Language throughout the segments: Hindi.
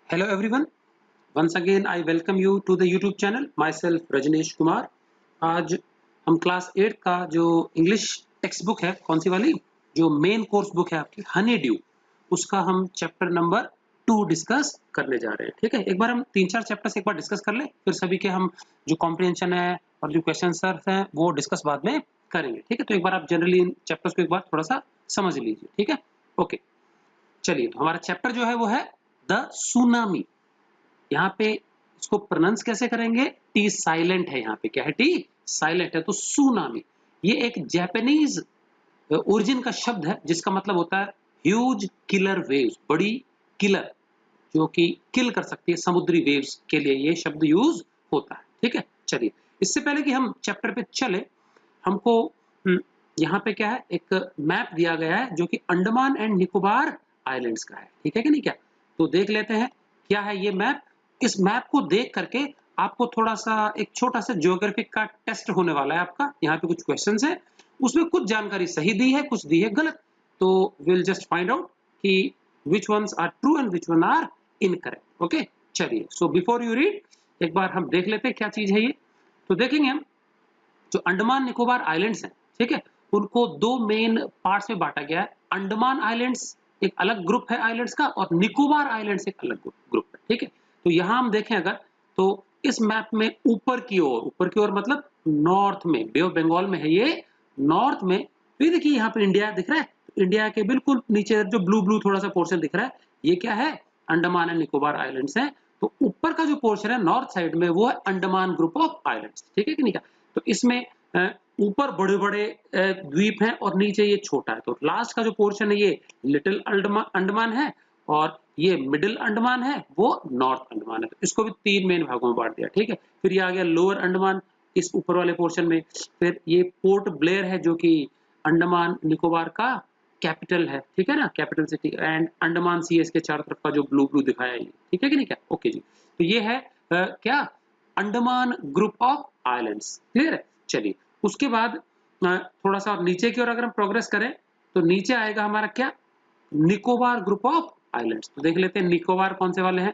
Hello everyone. Once again I welcome you to the YouTube channel. Myself Rajneesh Kumar. आज हम क्लास 8 का जो इंग्लिश टेक्स्ट बुक है, कौन सी वाली, जो मेन कोर्स बुक है आपकी हनी ड्यू, उसका हम चैप्टर नंबर 2 डिस्कस करने जा रहे हैं। ठीक है, एक बार हम 3-4 चैप्टर्स एक बार डिस्कस कर लें, फिर सभी के हम जो कॉम्प्रिहेंशन है और जो क्वेश्चन हैं वो डिस्कस बाद में करेंगे। ठीक है, तो एक बार आप जनरली इन चैप्टर्स को एक बार थोड़ा सा समझ लीजिए। ठीक है, ओके, चलिए। तो हमारा चैप्टर जो है वो है द सुनामी। यहाँ पे इसको प्रोनाउंस कैसे करेंगे? टी साइलेंट है, यहाँ पे क्या है? टी साइलेंट है। तो सुनामी ये एक जापानीज ओरिजिन का शब्द है जिसका मतलब होता है ह्यूज किलर वेव्स, बड़ी किलर जो कि किल कर सकती है समुद्री वेव्स के लिए ये शब्द यूज होता है। ठीक है, चलिए इससे पहले कि हम चैप्टर पे चले, हमको यहाँ पे क्या है, एक मैप दिया गया है जो कि अंडमान एंड निकोबार आइलैंड्स का है। ठीक है कि नहीं? क्या तो देख लेते हैं क्या है ये मैप। इस मैप को देख करके आपको थोड़ा सा एक छोटा सा ज्योग्राफिक का टेस्ट होने वाला है आपका। यहाँ पे कुछ क्वेश्चंस हैं, उसमें कुछ जानकारी सही दी है, कुछ दी है गलत। तो विल जस्ट फाइंड आउट कि which ones are true and which one are incorrect. Okay, चलिए। सो बिफोर यू रीड एक बार हम देख लेते हैं क्या चीज है ये। तो देखेंगे हम जो अंडमान निकोबार आइलैंड्स हैं, ठीक है, उनको दो मेन पार्ट्स में बांटा गया है। अंडमान आइलैंड्स एक अलग ग्रुप है आइलैंड्स का, और निकोबार आइलैंड्स एक अलग ग्रुप है। ठीक है, तो यहां हम देखें अगर, तो इस मैप में ऊपर की ओर मतलब नॉर्थ में, बे ऑफ बंगाल में है ये, नॉर्थ में। तो ये देखिए यहाँ पे इंडिया दिख रहा है, तो इंडिया के बिल्कुल नीचे जो ब्लू ब्लू थोड़ा सा पोर्शन दिख रहा है, ये क्या है? अंडमान एंड निकोबार आइलैंड्स हैं। तो ऊपर का जो पोर्शन है नॉर्थ साइड में, वो है अंडमान ग्रुप ऑफ आइलैंड्स। ठीक है कि नहीं? तो इसमें ऊपर बड़े बड़े द्वीप हैं और नीचे ये छोटा है। तो लास्ट का जो पोर्शन है ये लिटिल अंडमान है, और ये मिडिल अंडमान है, वो नॉर्थ अंडमान है। तो इसको भी 3 मेन भागों में बांट दिया। ठीक है, फिर ये आ गया लोअर अंडमान इस ऊपर वाले पोर्शन में। फिर ये पोर्ट ब्लेयर है जो कि अंडमान निकोबार का कैपिटल है। ठीक है ना, कैपिटल सिटी। एंड अंडमान सी इसके चारों तरफ का जो ब्लू ब्लू दिखाया है। ठीक है कि नहीं? क्या ओके जी। तो ये है क्या, Andaman group of islands. Clear है? चलिए, उसके बाद थोड़ा सा और नीचे की ओर अगर हम प्रोग्रेस करें, तो नीचे आएगा हमारा क्या, निकोबार ग्रुप ऑफ आइलैंड्स। तो देख लेते हैं निकोबार कौन से वाले हैं।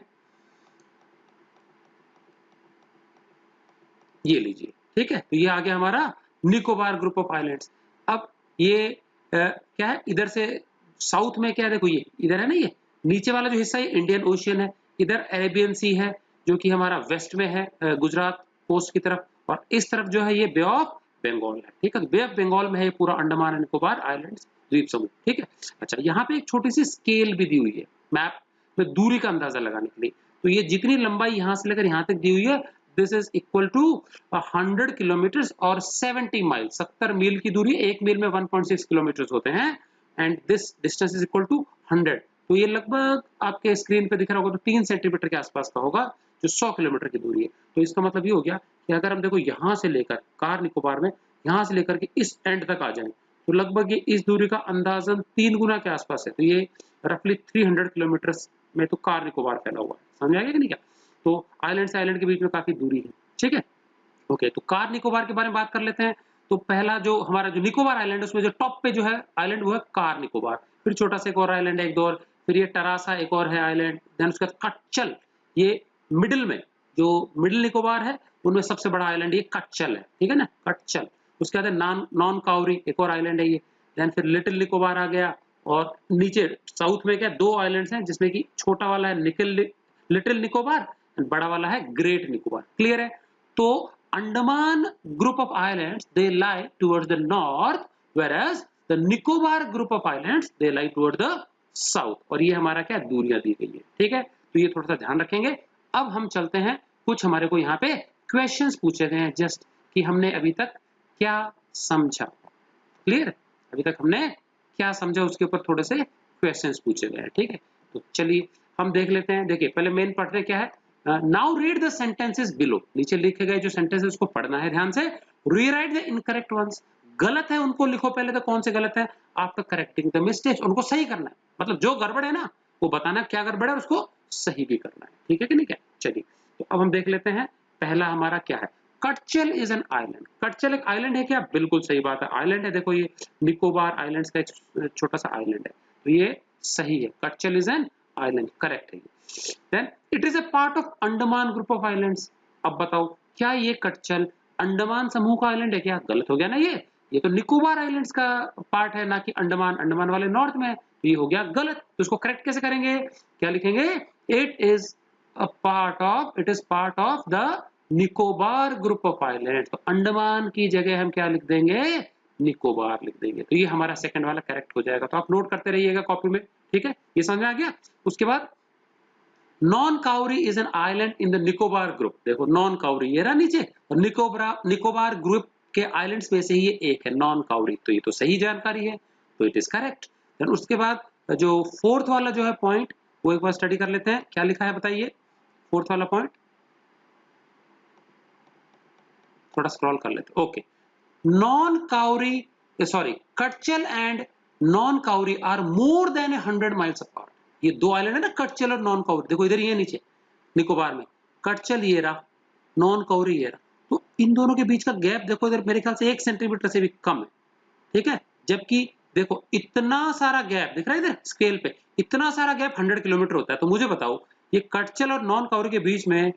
ये लीजिए। ठीक है, तो ये आ गया हमारा निकोबार ग्रुप ऑफ आइलैंड्स। अब ये क्या है, इधर से साउथ में क्या है, देखो ये इधर है ना, ये नीचे वाला जो हिस्सा है इंडियन ओशियन है, इधर अरेबियन सी है जो कि हमारा वेस्ट में है, गुजरात कोस्ट की तरफ, और इस तरफ जो है ये बे ऑफ बंगाल है। ठीक है, बे ऑफ बंगाल में है ये पूरा अंडमान एंड निकोबार आइलैंड्स, द्वीप समूह। ठीक है, अच्छा, यहाँ पे एक छोटी सी स्केल भी दी हुई है मैप में दूरी का अंदाजा लगाने के लिए। तो ये जितनी लंबाई यहाँ से लेकर यहाँ तक दी हुई है, this is equal to 100 kilometre और 70 माइल। 70 मील की दूरी, एक मील में 1.6 किलोमीटर होते हैं, and this distance is equal to 100। तो ये लगभग आपके स्क्रीन पे दिख रहा होगा तो 3 सेंटीमीटर के आसपास का होगा, जो 100 किलोमीटर की दूरी है। तो इसका मतलब ये हो गया कि अगर हम देखो यहाँ से लेकर कार निकोबार में, यहाँ से लेकर के इस एंड तक आ जाए, तो लगभग ये इस दूरी का अंदाजन 3 गुना के आसपास है। तो ये रफली 300 किलोमीटर में तो कार निकोबार फैला हुआ है। समझ आएगा कि नहीं? क्या तो आइलैंड से आइलैंड के बीच में काफी दूरी है। ठीक है, ओके, तो कार निकोबार के बारे में बात कर लेते हैं। तो पहला जो हमारा जो निकोबार आइलैंड है, उसमें जो टॉप पे जो है आइलैंड, वो है कार निकोबार। फिर छोटा सा एक और आइलैंड है, एक दो और, फिर ये टरासा एक और है आइलैंड, देन उसके बाद कटचल, ये मिडिल में जो मिडिल निकोबार है उनमें सबसे बड़ा आइलैंड ये कटचल है। ठीक है ना, कटचल। उसके बाद नॉन काउरी एक और आइलैंड है ये। देन फिर लिटिल निकोबार आ गया, और नीचे साउथ में क्या, 2 आइलैंड्स हैं जिसमें कि छोटा वाला है लिटिल निकोबार, बड़ा वाला है ग्रेट निकोबार। क्लियर है? तो Andaman group of islands they lie towards the north, whereas the Nicobar group of islands they lie toward the south. और ये हमारा क्या, दूरियां दी गई है। ठीक है, तो ये थोड़ा सा ध्यान रखेंगे। अब हम चलते हैं, कुछ हमारे को यहाँ पे क्वेश्चंस पूछे गए हैं जस्ट, कि हमने अभी तक क्या समझा। क्लियर? अभी तक हमने क्या समझा उसके ऊपर थोड़े से क्वेश्चंस पूछे गए हैं। ठीक है, तो चलिए हम देख लेते हैं। देखिए पहले मेन पढ़ते क्या है, now read the sentences below. नीचे लिखे गए जो सेंटेंस है उसको पढ़ना है ध्यान से। रीराइट द इनकरेक्ट वंस, गलत है उनको लिखो पहले, तो कौन से गलत है, आफ्टर करेक्टिंग द मिस्टेक्स, उनको सही करना है। मतलब जो गड़बड़ है ना, वो बताना क्या गड़बड़ है, उसको सही भी करना है। ठीक है कि नहीं? क्या चलिए, तो अब हम देख लेते हैं। पहला हमारा क्या है, कटचल इज एन आइलैंड। कटचल एक आइलैंड है क्या? बिल्कुल सही बात है, आइलैंड है। देखो ये निकोबार आइलैंड्स का एक छोटा सा आइलैंड है, तो ये सही है, Katchal is an island, correct है। Then it is a part of Andaman group of islands. अब बताओ क्या ये कटचल अंडमान समूह का आइलैंड है क्या? गलत हो गया ना ये तो निकोबार आइलैंड्स का पार्ट है, ना कि अंडमान। अंडमान वाले नॉर्थ में है, तो ये हो गया गलत। तो इसको करेक्ट कैसे करेंगे? क्या लिखेंगे? It is part of the Nicobar group of island. तो अंडमान की जगह हम क्या लिख देंगे? निकोबार लिख देंगे। तो ये हमारा सेकंड वाला करेक्ट हो जाएगा। तो आप नोट करते रहिएगा कॉपी में, ठीक है? ये समझ में आ गया? उसके बाद non Kauri is an island in the Nicobar group. देखो नॉन काउरी ये रहा नीचे, और निकोबार ग्रुप के आइलैंड्स में से ही ये एक है नॉन काउरी। तो ये तो सही जानकारी है, तो इट इज करेक्ट। देन उसके बाद जो फोर्थ वाला जो है पॉइंट, वो एक बार स्टडी कर लेते हैं। क्या लिखा है बताइए फोर्थ वाला पॉइंट? थोड़ा स्क्रॉल कर लेते हैं। Okay, Nancowry sorry Katchal and Nancowry are more than 100 miles apart. ये दो आइलैंड है ना, कटचल और नॉन काउरी। देखो इधर ये नीचे निकोबार में कटचल ये रहा, नॉन काउरी ये रहा। तो इन दोनों के बीच का गैप देखो इधर मेरे ख्याल से 1 सेंटीमीटर से भी कम है, ठीक है? जबकि देखो इतना सारा गैप दिख रहा है इधर स्केल पे, इतना सारा गैप 100 किलोमीटर होता है। तो मुझे बताओ ये कटचल और नॉन काउरी के बीच में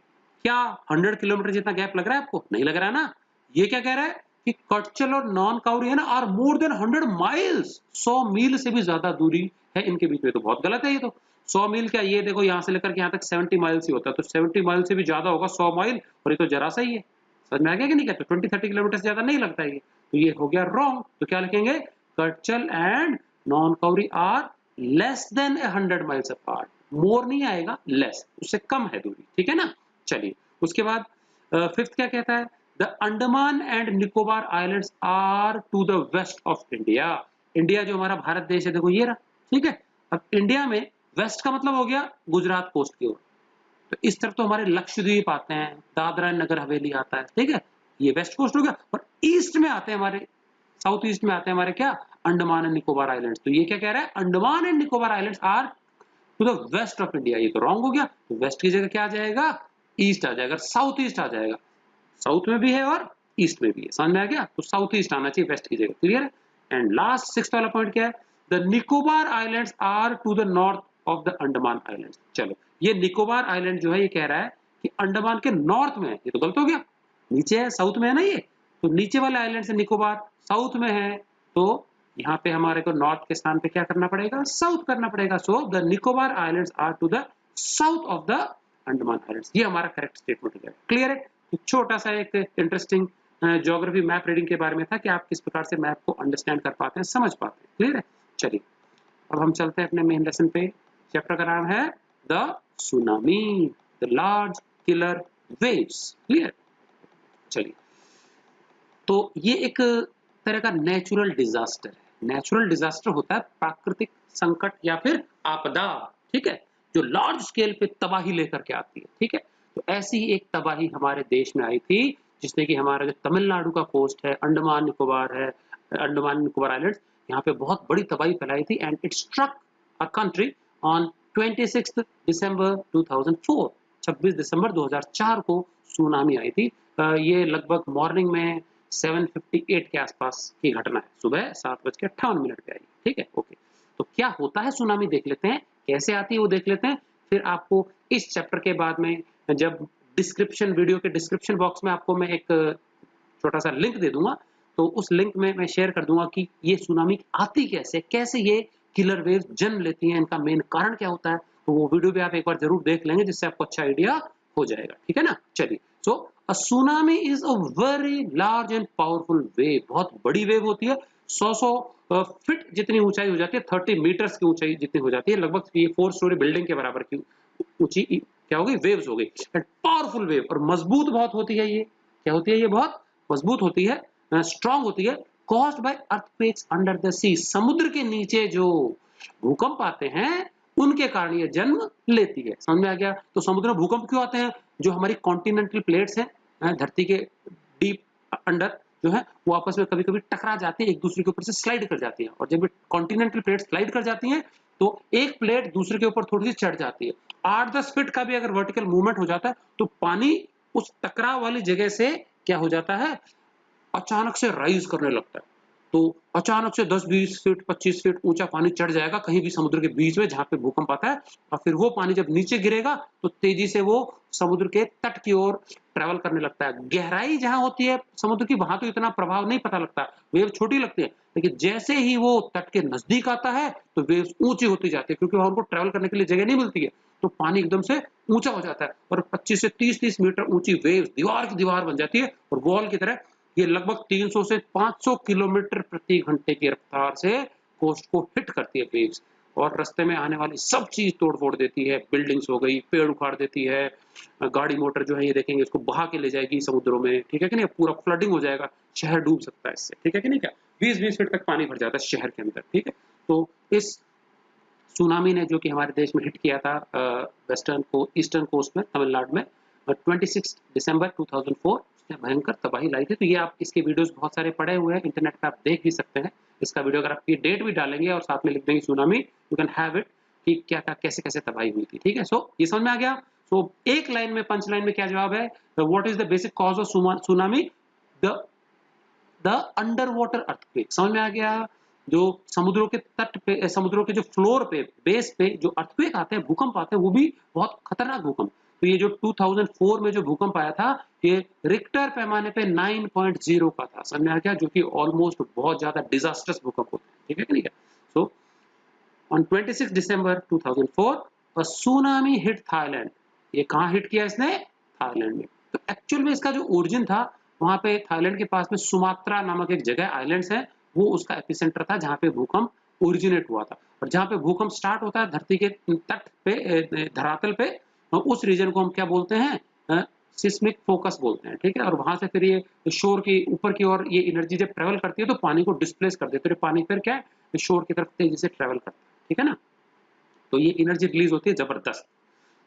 क्या 100 किलोमीटर जितना गैप लग रहा है आपको? नहीं लग रहा है ना। ये क्या कह रहा है कि कटचल और नॉन काउरी है ना आर मोर देन 100 माइल्स, 100 मील से भी ज्यादा दूरी है इनके बीच में। तो बहुत गलत है ये तो। 100 मील क्या, ये देखो यहाँ से लेकर के यहाँ तक 70 माइल्स ही होता है। तो 70 माइल से भी ज्यादा होगा 100 माइल, और ये तो जरा सा ही है। समझ में आ गया कि नहीं? कहते 20-30 किलोमीटर से ज्यादा नहीं लगता है ये। तो ये हो गया रॉन्ग। तो क्या लिखेंगे? Katchal and Nancowry are less than 100 miles apart. More नहीं आएगा, लेस, उससे कम है दूरी, ठीक है ना? चलिए उसके बाद फिफ्थ क्या कहता है? The Andaman and Nicobar islands are to the west of India. India जो हमारा भारत देश है देखो ये रहा, ठीक है? अब इंडिया में वेस्ट का मतलब हो गया गुजरात कोस्ट की ओर। तो इस तरफ तो हमारे लक्षद्वीप आते हैं, दादरा एंड नगर हवेली आता है, ठीक है? ये वेस्ट कोस्ट हो गया। और ईस्ट में आते हैं हमारे, साउथ ईस्ट में आते हैं हमारे क्या? Andaman and Nicobar islands. तो ये क्या कह रहा है? Andaman and Nicobar islands are to the west of India. ये तो रॉन्ग हो गया। तो वेस्ट की जगह क्या आ जाएगा? ईस्ट आ जाएगा, साउथ ईस्ट आ जाएगा। साउथ में भी है और ईस्ट में भी है। समझ में आ गया? तो साउथ ईस्ट आना चाहिए वेस्ट की जगह। क्लियर है? एंड लास्ट सिक्स्थ वाला पॉइंट क्या है? The Nicobar islands are to the north of the Andaman islands. चलो ये निकोबार आइलैंड जो है ये कह रहा है कि अंडमान के नॉर्थ में है। ये तो गलत हो गया, नीचे है, साउथ में है ना ये। तो नीचे वाले आइलैंड से निकोबार साउथ में है, तो यहाँ पे हमारे को नॉर्थ के स्थान पे क्या करना पड़ेगा? साउथ करना पड़ेगा। So the Nicobar islands are to the south of the Andaman islands. ये हमारा करेक्ट स्टेटमेंट हो जाएगा। क्लियर है? तो छोटा सा एक इंटरेस्टिंग ज्योग्राफी मैप रीडिंग के बारे में था कि आप किस प्रकार से मैप को अंडरस्टैंड कर पाते हैं, समझ पाते हैं। क्लियर है? चलिए अब हम चलते हैं अपने मेन लेसन पे। चैप्टर का नाम है the tsunami, the large killer waves. Clear? चलिए तो ये एक तरह का नेचुरल डिजास्टर है। नेचुरल डिजास्टर होता है प्राकृतिक संकट या फिर आपदा, ठीक है? जो लार्ज स्केल पे तबाही लेकर के आती है, ठीक है? तो ऐसी ही एक तबाही हमारे देश में आई थी, जिसने कि हमारा जो तमिलनाडु का कोस्ट है, अंडमान निकोबार है, अंडमान निकोबार आइलैंड्स, यहाँ पे बहुत बड़ी तबाही फैलाई थी। And it struck a country on 26 दिसंबर 2004। 26 दिसंबर 2004 को सुनामी आई थी। ये लगभग मॉर्निंग में 7:58 के आसपास की घटना है, सुबह 7:58 पे आई। ठीक है, ओके। तो क्या होता है सुनामी देख लेते हैं, कैसे आती है वो देख लेते हैं। फिर आपको इस चैप्टर के बाद में जब डिस्क्रिप्शन, वीडियो के डिस्क्रिप्शन बॉक्स में आपको मैं एक छोटा सा लिंक दे दूंगा, तो उस लिंक में मैं शेयर कर दूंगा कि ये सुनामी आती कैसे, कैसे ये किलर वेव जन्म लेती हैं, इनका मेन कारण क्या होता है। तो वो वीडियो भी आप एक बार जरूर देख लेंगे, जिससे आपको अच्छा आइडिया हो जाएगा। ठीक है ना? चलिए, so a tsunami is a very large and powerful wave. बहुत बड़ी वेव होती है, 100 फीट जितनी ऊंचाई हो जाती है, 30 मीटर्स की ऊंचाई जितनी हो जाती है, लगभग ये 4 स्टोरी बिल्डिंग के बराबर की ऊंची क्या हो गई, वेव्स हो गई। एंड पावरफुल वेव, और मजबूत बहुत होती है ये। क्या होती है ये? बहुत मजबूत होती है, स्ट्रांग होती है। Caused by earthquakes under the sea. समुद्र के नीचे जो भूकंप आते हैं उनके कारण ये जन्म लेती है। समझ में आ गया? तो समुद्र में भूकंप क्यों आते हैं? जो हमारी कॉन्टिनेंटल प्लेट्स हैं, धरती के डीप अंडर जो है, वो आपस में कभी कभी टकरा जाती है, एक दूसरे के ऊपर से स्लाइड कर जाती है। और जब कॉन्टिनेंटल प्लेट स्लाइड कर जाती हैं तो एक प्लेट दूसरे के ऊपर थोड़ी सी चढ़ जाती है। 8-10 फीट का भी अगर वर्टिकल मूवमेंट हो जाता है तो पानी उस टकराव वाली जगह से क्या हो जाता है, अचानक से राइज करने लगता है। तो अचानक से 10-20 फीट 25 फीट ऊंचा पानी चढ़ जाएगा कहीं भी समुद्र के बीच में जहां पे भूकंप आता है, और फिर वो पानी जब नीचे गिरेगा तो तेजी से वो समुद्र के तट की ओर ट्रेवल करने लगता है। गहराई जहां होती है समुद्र की वहां तो इतना प्रभाव नहीं पता लगता, वेव छोटी लगती है, लेकिन जैसे ही वो तट के नजदीक आता है तो वेव्स ऊंची होती जाती है क्योंकि वहां उनको ट्रेवल करने के लिए जगह नहीं मिलती है, तो पानी एकदम से ऊंचा हो जाता है और 25 से 30-30 मीटर ऊंची वेव्स दीवार की दीवार बन जाती है और वॉल की तरह ये लगभग 300 से 500 किलोमीटर प्रति घंटे की रफ्तार से कोस्ट को हिट करती है वेव्स, और रास्ते में आने वाली सब चीज तोड़ फोड़ देती है, बिल्डिंग्स हो गई, पेड़ उखाड़ देती है, गाड़ी मोटर जो है ये देखेंगे इसको बहा के ले जाएगी समुद्रों में, ठीक है कि नहीं, पूरा फ्लडिंग हो जाएगा, शहर डूब सकता है इससे, ठीक है कि नहीं, क्या 20-20 फीट तक पानी भर जाता है शहर के अंदर, ठीक है। तो इस सुनामी ने जो कि हमारे देश में हिट किया था वेस्टर्न को ईस्टर्न कोस्ट में तमिलनाडु में 26 दिसंबर 2004, उसने भयंकर तबाही लाई थी। तो ये आप इसके वीडियोस बहुत सारे पड़े हुए हैं इंटरनेट पे, आप देख भी सकते हैं इसका वीडियो, अगर आप ये डेट भी डालेंगे और साथ में लिख देंगे tsunami, you can have it कि क्या क्या कैसे कैसे तबाही हुई थी, ठीक है। सो ये समझ में आ गया। सो एक लाइन में पंच लाइन में क्या जवाब है, what is the basic cause of tsunami, the under water earthquake, समझ में आ गया। जो समुद्रों के तट पे समुद्रों के जो फ्लोर पे बेस पे जो अर्थक्वेक आते हैं भूकंप आते हैं वो भी बहुत खतरनाक भूकंप, तो ये जो 2004 में जो भूकंप आया था ये रिक्टर पैमाने पे 9.0 का था, समझ में आ गया, जो कि ऑलमोस्ट बहुत ज्यादा डिजास्टर्स भूकंप होते हैं, ठीक है कि नहीं क्या। So on 26 December 2004 a tsunami hit Thailand, ये कहाँ हिट किया इसने, थाईलैंड में। तो एक्चुअल में इसका जो ओरिजिन था वहां पे थाईलैंड के पास में सुमात्रा नामक एक जगह आइलैंड्स है, वो उसका एपिसेंटर था जहां पे भूकंप ओरिजिनेट हुआ था, और जहां पे भूकंप स्टार्ट होता है धरती के तट पे धरातल पे, उस रीजन को हम क्या बोलते हैं, सिस्मिक फोकस बोलते हैं, ठीक है। और वहां से फिर ये शोर की ऊपर की ओर ये एनर्जी जब ट्रेवल करती है तो पानी को डिस्प्लेस कर देती है, तो पानी फिर क्या है शोर की तरफ तेजी से ट्रेवल करता है, ठीक है ना। तो ये एनर्जी रिलीज होती है जबरदस्त।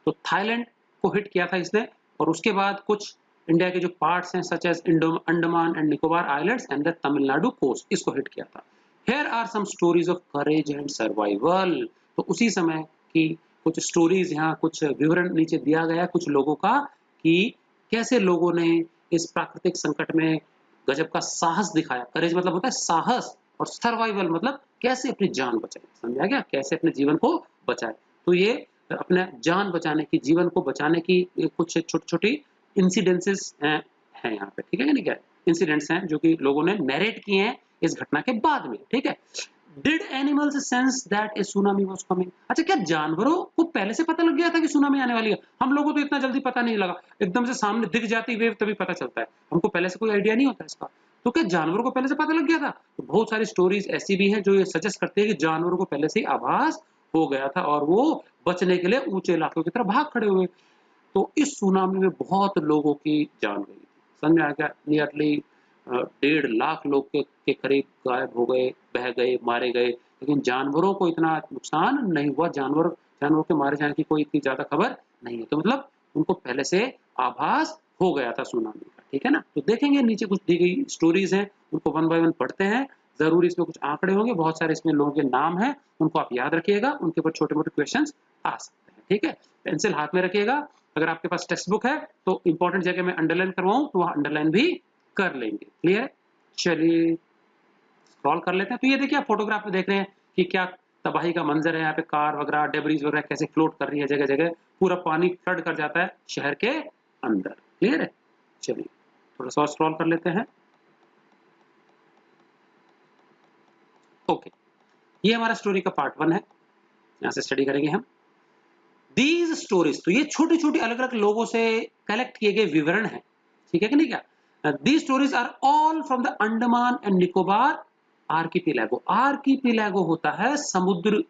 तो थाईलैंड को हिट किया था इसने, और उसके बाद कुछ इंडिया के जो पार्ट्स हैं such as Andaman and Nicobar islands and the Tamil Nadu coast, इसको हिट किया था। Here are some stories of courage and survival, तो उसी समय की कुछ स्टोरीज, यहाँ कुछ विवरण नीचे दिया गया कुछ लोगों का कि कैसे लोगों ने इस प्राकृतिक संकट में गजब का साहस दिखाया। करेज मतलब होता है साहस, और सर्वाइवल मतलब कैसे अपनी जान बचाए, समझा गया, कैसे अपने जीवन को बचाए। तो ये अपने जान बचाने की, जीवन को बचाने की कुछ छोटी छोटी इंसिडेंसेस हैं यहाँ पे, ठीक है नहीं, क्या इंसिडेंट्स हैं जो कि लोगों ने नरेट किए हैं इस घटना के बाद में, ठीक है। Did animals sense that a tsunami was coming, अच्छा क्या जानवरों को पहले से पता लग गया था कि सुनामी आने वाली है। हम लोगों को तो इतना जल्दी पता नहीं लगा, एकदम से सामने दिख जाती वेव तभी पता चलता है, हमको पहले से कोई आइडिया नहीं होता इसका। तो क्या जानवरों को पहले से पता लग गया था, तो बहुत सारी स्टोरीज ऐसी भी हैं जो ये सजेस्ट करती है कि जानवरों को पहले से ही आभास हो गया था और वो बचने के लिए ऊंचे इलाकों की तरफ भाग खड़े हुए। तो इस सुनामी में बहुत लोगों की जान गई थी, समझ में आ गया। नियरली 1.5 लाख लोग के करीब गायब हो गए, बह गए, मारे गए, लेकिन जानवरों को इतना नुकसान नहीं हुआ, जानवरों के मारे जाने की कोई इतनी ज्यादा खबर नहीं है, तो मतलब उनको पहले से आभास हो गया था सुनामी का, ठीक है ना। तो देखेंगे नीचे कुछ दी गई स्टोरीज हैं, उनको वन बाय वन पढ़ते हैं, जरूर इसमें कुछ आंकड़े होंगे, बहुत सारे इसमें लोगों के नाम हैं, उनको आप याद रखिएगा, उनके ऊपर छोटे मोटे क्वेश्चन आ सकते हैं, ठीक है। पेंसिल हाथ में रखिएगा, अगर आपके पास टेक्स्ट बुक है तो इंपॉर्टेंट जगह में अंडरलाइन करवाऊं तो वहां अंडरलाइन भी कर लेंगे, क्लियर। चलिए स्क्रॉल कर लेते हैं। तो ये देखिए आप फोटोग्राफ में देख रहे हैं कि क्या तबाही का मंजर है, यहाँ पे कार वगैरह डेब्रीज वगैरह कैसे फ्लोट कर रही है, जगह जगह पूरा पानी फ्लड कर जाता है शहर के अंदर, क्लियर है। चलिए थोड़ा सा स्क्रॉल कर लेते हैं। ओके, ये हमारा स्टोरी का पार्ट 1 है, यहाँ से स्टडी करेंगे हम दीज स्टोरीज। तो ये छोटी छोटी अलग अलग लोगों से कलेक्ट किए गए विवरण है, ठीक है कि नहीं, क्या these stories are all from the Andaman and Nicobar archipelago. Archipelago होता है समुद्र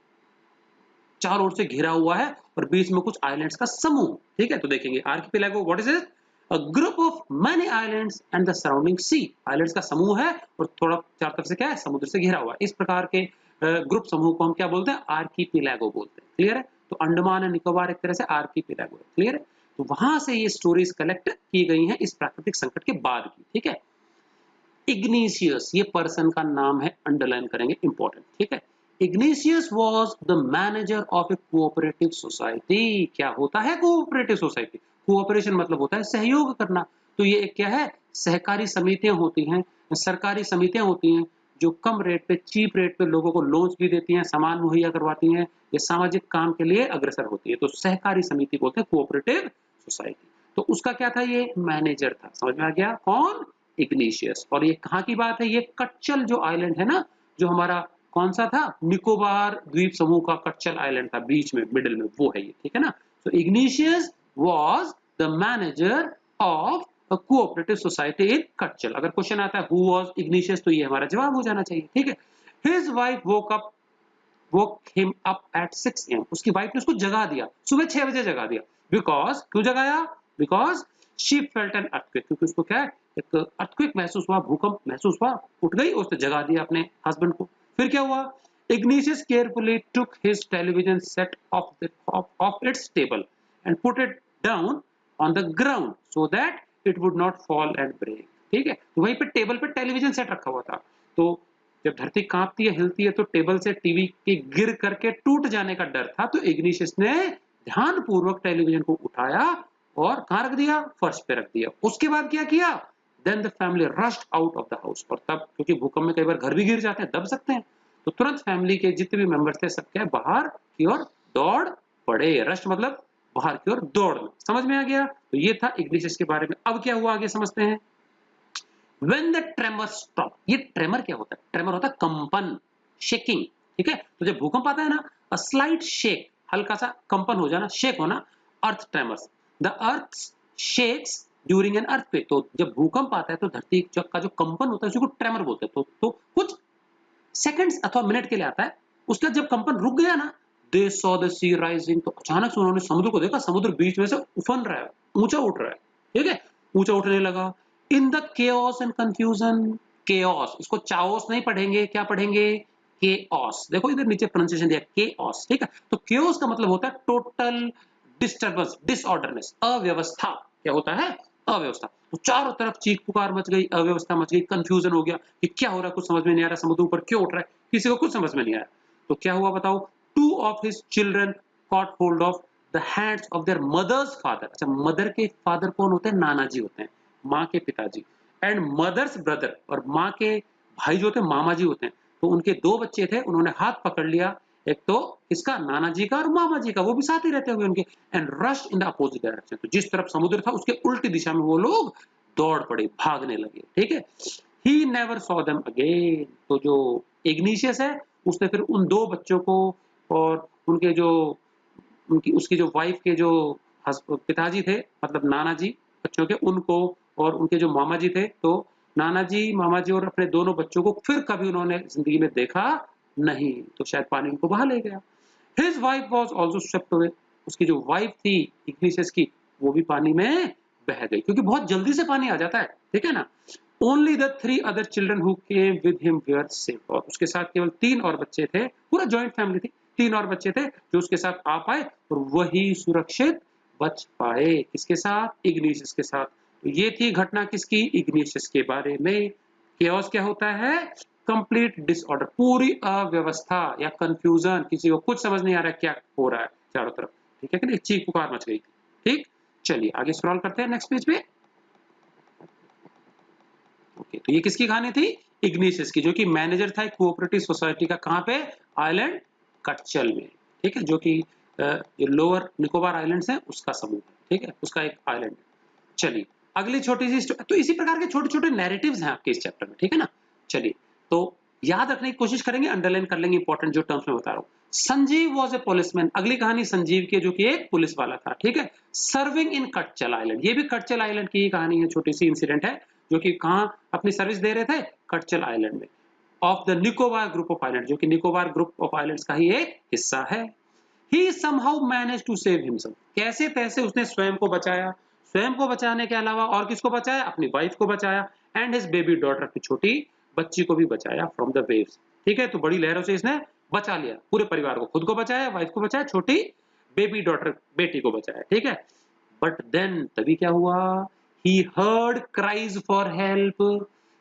चारों ओर से घिरा हुआ है और बीच में कुछ आइलैंड्स का समूह, ठीक है। तो देखेंगे archipelago what is it, a group of many islands and the surrounding sea, islands का समूह है और थोड़ा चारों तरफ से क्या है समुद्र से घिरा हुआ है। इस प्रकार के ग्रुप समूह को हम क्या बोलते हैं, आर्किपिलागो बोलते हैं, क्लियर है। तो अंडमान एंड निकोबार एक तरह से आर्किपिलागो है, क्लियर है। तो वहां से ये स्टोरीज कलेक्ट की गई हैं इस प्राकृतिक संकट के बाद की, ठीक है। इग्निशियस ये पर्सन का नाम है, अंडरलाइन करेंगे, इंपॉर्टेंट, ठीक है। Igneous was the manager of A cooperative society. क्या होता है कोऑपरेटिव सोसाइटी, कोऑपरेशन मतलब होता है सहयोग करना। तो ये एक क्या है, सहकारी समितियां होती हैं, सरकारी समितियां होती हैं जो कम रेट पे, चीप रेट पे लोगों को लोन्स भी देती हैं, सामान मुहैया करवाती हैं, ये सामाजिक काम के लिए अग्रसर होती है। तो सहकारी समिति बोलते हैं, कोऑपरेटिव सोसाइटी। तो उसका क्या था, ये मैनेजर था। समझ में आ गया? कौन? इग्निशियस। और ये कहाँ की बात है? ये कटचल जो आइलैंड है ना, जो हमारा कौन सा था, निकोबार द्वीप समूह का कटचल आइलैंड था, बीच में, मिडिल में, वो है ये, ठीक है ना। तो Ignatius was the manager of a cooperative society in Katchal. अगर क्वेश्चन आता है हु वाज इग्निशियस, तो ये हमारा जवाब हो जाना चाहिए, ठीक है। His wife woke him up at 6 am. उसकी वाइफ ने उसको जगा दिया, सुबह 6 बजे जगा दिया। बिकॉज, क्यों जगाया? Because she felt an earthquake, क्योंकि उसको क्या है, एक अर्थक्वेक महसूस हुआ, भूकंप महसूस हुआ, उठ गई, उसने जगा दिया अपने हस्बैंड को। फिर क्या हुआ? Ignatius carefully took his television set off its table and put it down on the ground so that it would not fall and break. ठीक है, तो वहीं पे टेबल पे टेलीविजन सेट रखा हुआ था। तो जब धरती कांपती है, हिलती है, तो टेबल से टीवी के गिर करके टूट जाने का डर था। तो इग्निशियस ने ध्यानपूर्वक टेलीविजन को उठाया और कहाँ रख दिया? फर्श पे रख दिया। उसके बाद क्या किया? Then the family rushed out of the house. और तब, क्योंकि भूकंप में कई बार घर भी गिर जाते हैं, दब सकते हैं, तो तुरंत फैमिली के जितने भी मेंबर्स थे, सब क्या, बाहर की ओर दौड़ पड़े। रश्ड मतलब बाहर की ओर दौड़ना। समझ में आ गया? तो ये था इग्निशियस के बारे में। अब क्या हुआ, आगे समझते हैं। When the tremor stop, ये ट्रेमर क्या होता है? ट्रेमर होता है कंपन, शेकिंग, ठीक है। तो जब भूकंप आता है ना, अ स्लाइट शेक, हल्का सा कंपन हो जाना, शेक होना, earth tremors. The earth shakes during an earthquake. तो जब भूकंप आता है तो धरती का जो कंपन होता है उसी को ट्रेमर बोलते हैं। तो कुछ सेकंड्स अथवा मिनट के लिए आता है। उसका जब कंपन रुक गया ना, they saw the sea rising, तो अचानक से उन्होंने समुद्र को देखा, समुद्र बीच में से उफन रहा है, ऊंचा उठ रहा है, ठीक है, ऊंचा उठने लगा। In the chaos and confusion, chaos, इसको चाओस नहीं पढ़ेंगे, क्या पढ़ेंगे? केओस। देखो इधर नीचे प्रोनाउंसिएशन दिया, केओस, ठीक है। तो केओस का मतलब होता है टोटल डिस्टर्बेंस, डिसऑर्डरनेस, अव्यवस्था। क्या होता है? अव्यवस्था। तो चारों तरफ चीख पुकार मच गई, अव्यवस्था मच गई, कंफ्यूजन हो गया कि क्या हो रहा है, कुछ समझ में नहीं आ रहा, समुद्र ऊपर क्यों उठ रहा है, किसी को कुछ समझ में नहीं आया। तो क्या हुआ बताओ? Two of his children caught hold of the hands of their mothers father. अच्छा, मदर के फादर कौन होते हैं? नाना जी होते हैं, माँ के पिताजी। एंड मदर्स ब्रदर, और माँ के भाई जो होते हैं मामा जी होते हैं। तो उनके दो बच्चे थे, उन्होंने हाथ पकड़ लिया, एक तो इसका नाना जी का और मामा जी का, वो भी साथ ही रहते हुए उनके। And rush in the opposite direction, तो जिस तरफ समुद्र था उसके उल्टी दिशा में वो लोग दौड़ पड़े, भागने लगे, ठीक है। He never saw them again. तो जो इग्निशियस है, उसने फिर उन दो बच्चों को और उनके जो उनकी उसकी जो वाइफ के जो पिताजी थे, मतलब नाना जी बच्चों के, उनको, और उनके जो मामा जी थे, तो नाना जी, मामा जी और अपने दोनों बच्चों को फिर कभी उन्होंने जिंदगी में देखा नहीं। तो शायद पानी उनको बहा ले गया। His wife was also swept away. उसकी जो वाइफ थी इग्निशियस की, वो भी पानी में बह गई, क्योंकि बहुत जल्दी से पानी आ जाता है, ठीक है ना। Only the 3 other children who came with him were safe. और उसके साथ केवल 3 और बच्चे थे, पूरा जॉइंट फैमिली थी, 3 और बच्चे थे जो उसके साथ आ पाए, और वही सुरक्षित बच पाए। किसके साथ? इग्निशियस के साथ। तो ये थी घटना किसकी? इग्निशियस के बारे में। केओस क्या होता है? कंप्लीट डिसऑर्डर, पूरी अव्यवस्था या कंफ्यूजन, किसी को कुछ समझ नहीं आ रहा है क्या हो रहा है चारों तरफ, ठीक है कि नहीं, चीख पुकार मच गई थी। ठीक, चलिए आगे स्क्रॉल करते हैं नेक्स्ट पेज पे। ओके, तो ये किसकी कहानी थी? इग्निशियस की, जो कि मैनेजर था एक कोऑपरेटिव सोसाइटी का। कहां पे? आइलैंड कटचल में, ठीक है, जो कि जो लोअर निकोबार आइलैंड्स हैं उसका समूह, ठीक है, उसका एक आइलैंड। चलिए अगली छोटी सी, तो इसी प्रकार के छोटे छोटे नैरेटिव्स हैं आपके इस चैप्टर में, ठीक है ना। चलिए, तो याद रखने की कोशिश करेंगे, अंडरलाइन कर लेंगे इंपॉर्टेंट जो टर्म्स में बता रहा हूं। Sanjeev was a policeman. अगली कहानी संजीव की, जो कि एक पुलिस वाला था, ठीक है, सर्विंग इन कटचल आइलैंड। ये भी कटचल आइलैंड की ही कहानी है, छोटी सी इंसिडेंट है, जो कि कहां अपनी सर्विस दे रहे थे? कटचल आइलैंड में। Of the Nicobar group of island, जो कि निकोबार ग्रुप ऑफ आइलैंड्स का ही एक हिस्सा है। He somehow managed to save himself. कैसे तैसे उसने स्वयं को बचाया। स्वयं को बचाने के अलावा और किसको बचाया? अपनी वाइफ को बचाया, एंड हिज बेबी डॉटर, अपनी छोटी बच्ची को भी बचाया फ्रॉम द वेव्स, ठीक है। तो बड़ी लहरों से इसने बचा लिया पूरे परिवार को, खुद को बचाया, वाइफ को बचाया, छोटी बेबी डॉटर, बेटी को बचाया, ठीक है। बट देन, तभी क्या हुआ? He heard cries for help.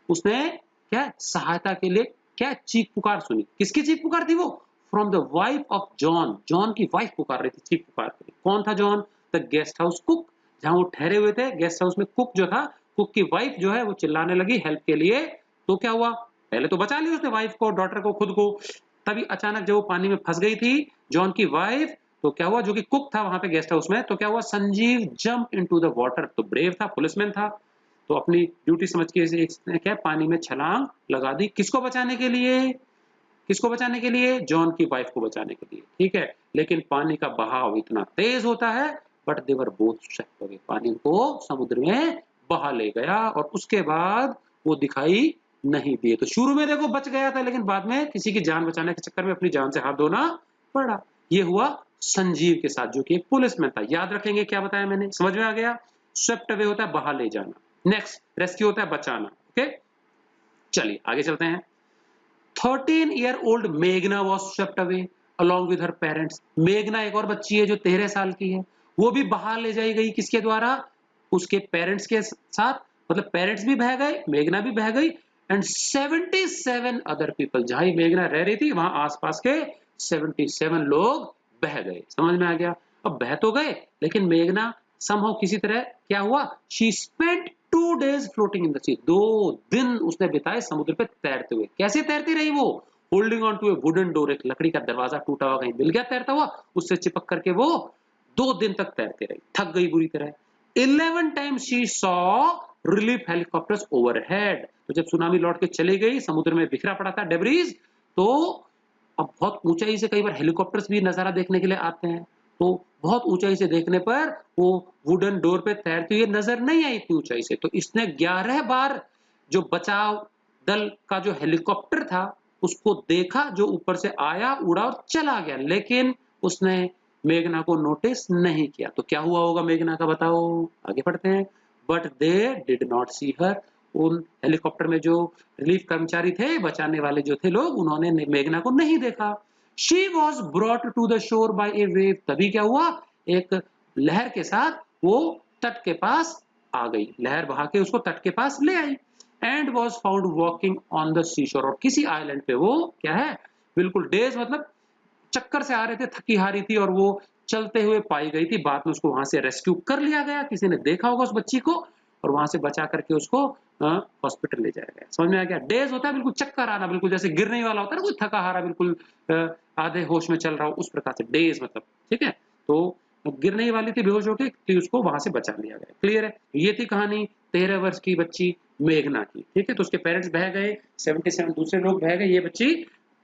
उसने क्या? सहायता के लिए क्या? चीख पुकार सुनी। किसकी चीख पुकार थी वो? From the wife of John. John की वाइफ पुकार रही थी, चीख पुकार रही। कौन था John? The guest house cook, जहां वो ठहरे हुए थे गेस्ट हाउस में। कुक जो था, कुक की वाइफ जो है, वो चिल्लाने लगी हेल्प के लिए। तो क्या हुआ? पहले तो बचा लिया उसने वाइफ को, डॉटर को, खुद को। तभी अचानक जब वो पानी में फंस गई थी जॉन की वाइफ, तो क्या हुआ, जो कि कुक था वहां पे गेस्ट हाउस में, तो क्या हुआ, Sanjeev jump into the water. तो ब्रेव था, पुलिसमैन था, तो अपनी ड्यूटी समझ के इसने क्या पानी में छलांग लगा दी। किसको बचाने के लिए? किसको बचाने के लिए? जॉन की वाइफ को बचाने के लिए, ठीक है। लेकिन पानी का बहाव इतना तेज होता है, but they were both swept away, पानी को समुद्र में बहा ले गया, और उसके बाद वो दिखाई नहीं दिए। तो शुरू में देखो बच गया था, लेकिन बाद में किसी की जान बचाने के चक्कर में अपनी जान से हाथ धोना पड़ा। ये हुआ संजीव के साथ, जो कि एक पुलिसमैन था। याद रखेंगे क्या बताया मैंने, समझ में आ गया? स्वेप्ट अवे होता है बहा ले जाना, नेक्स्ट रेस्क्यू होता है बचाना। ओके, चलिए आगे चलते हैं। 13-year-old मेघना was swept away along with her parents। मेघना एक और बच्ची है जो 13 साल की है, वो भी बहा ले जाई गई किसके द्वारा? उसके पेरेंट्स के साथ, मतलब पेरेंट्स भी बह गए, मेघना भी बह गई, एंड 77 अदर पीपल। जहां मेघना रह रही थी वहां आसपास के 77 लोग बह गए। समझ में आ गया? अब बह तो गए, लेकिन मेघना समहाउ किसी तरह क्या हुआ, she spent 2 days floating in the sea. 2 दिन उसने बिताए समुद्र पे तैरते हुए। कैसे तैरती रही वो? Holding on to a wooden door, एक लकड़ी का दरवाजा टूटा हुआ कहीं मिल गया तैरता हुआ, उससे चिपक करके वो 2 दिन तक तैरती रही, थक गई बुरी तरह। 11 times she saw relief helicopters overhead. तो जब सुनामी लौट के चली गई, समुद्र में बिखरा पड़ा था डेब्रीज, तो अब बहुत ऊंचाई से कई बार हेलीकॉप्टर्स भी नजारा देखने के लिए आते हैं, तो बहुत ऊंचाई से देखने पर वो वुडन डोर पे तैरती हुई नजर नहीं आई इतनी ऊंचाई से। तो इसने 11 बार जो बचाव दल का जो हेलीकॉप्टर था उसको देखा, जो ऊपर से आया, उड़ा और चला गया, लेकिन उसने मेघना को नोटिस नहीं किया। तो क्या हुआ होगा मेघना का, बताओ? आगे पढ़ते हैं। बट दे डिड नॉट सी हर। उन हेलीकॉप्टर में जो रिलीफ कर्मचारी थे, बचाने वाले जो थे लोग, उन्होंने मेघना को नहीं देखा। She was brought to the shore by a wave. तभी क्या हुआ, एक लहर के साथ वो तट के पास आ गई, लहर बहा के उसको तट के पास ले आई। And was found walking on the sea shore. और किसी आइलैंड पे वो क्या है, बिल्कुल डेज, मतलब चक्कर से आ रहे थे, थकी हारी थी, और वो चलते हुए पाई गई थी। बाद में उसको वहां से रेस्क्यू कर लिया गया, किसी ने देखा होगा उस बच्ची को, और वहां से बचा करके उसको हॉस्पिटल ले जाया गया। समझ में आ गया? डेज होता है बिल्कुल चक्कर आना, बिल्कुल जैसे गिरने वाला होता है ना कोई, थका हारा बिल्कुल आधे होश में चल रहा हो, उस प्रकार से डेज मतलब, ठीक है। तो गिरने ही वाली थी, बेहोश होके थी, उसको वहां से बचा लिया गया। क्लियर है? ये थी कहानी 13 वर्ष की बच्ची मेघना की, ठीक है। तो उसके पेरेंट्स बह गए, 77 दूसरे लोग बह गए, ये बच्ची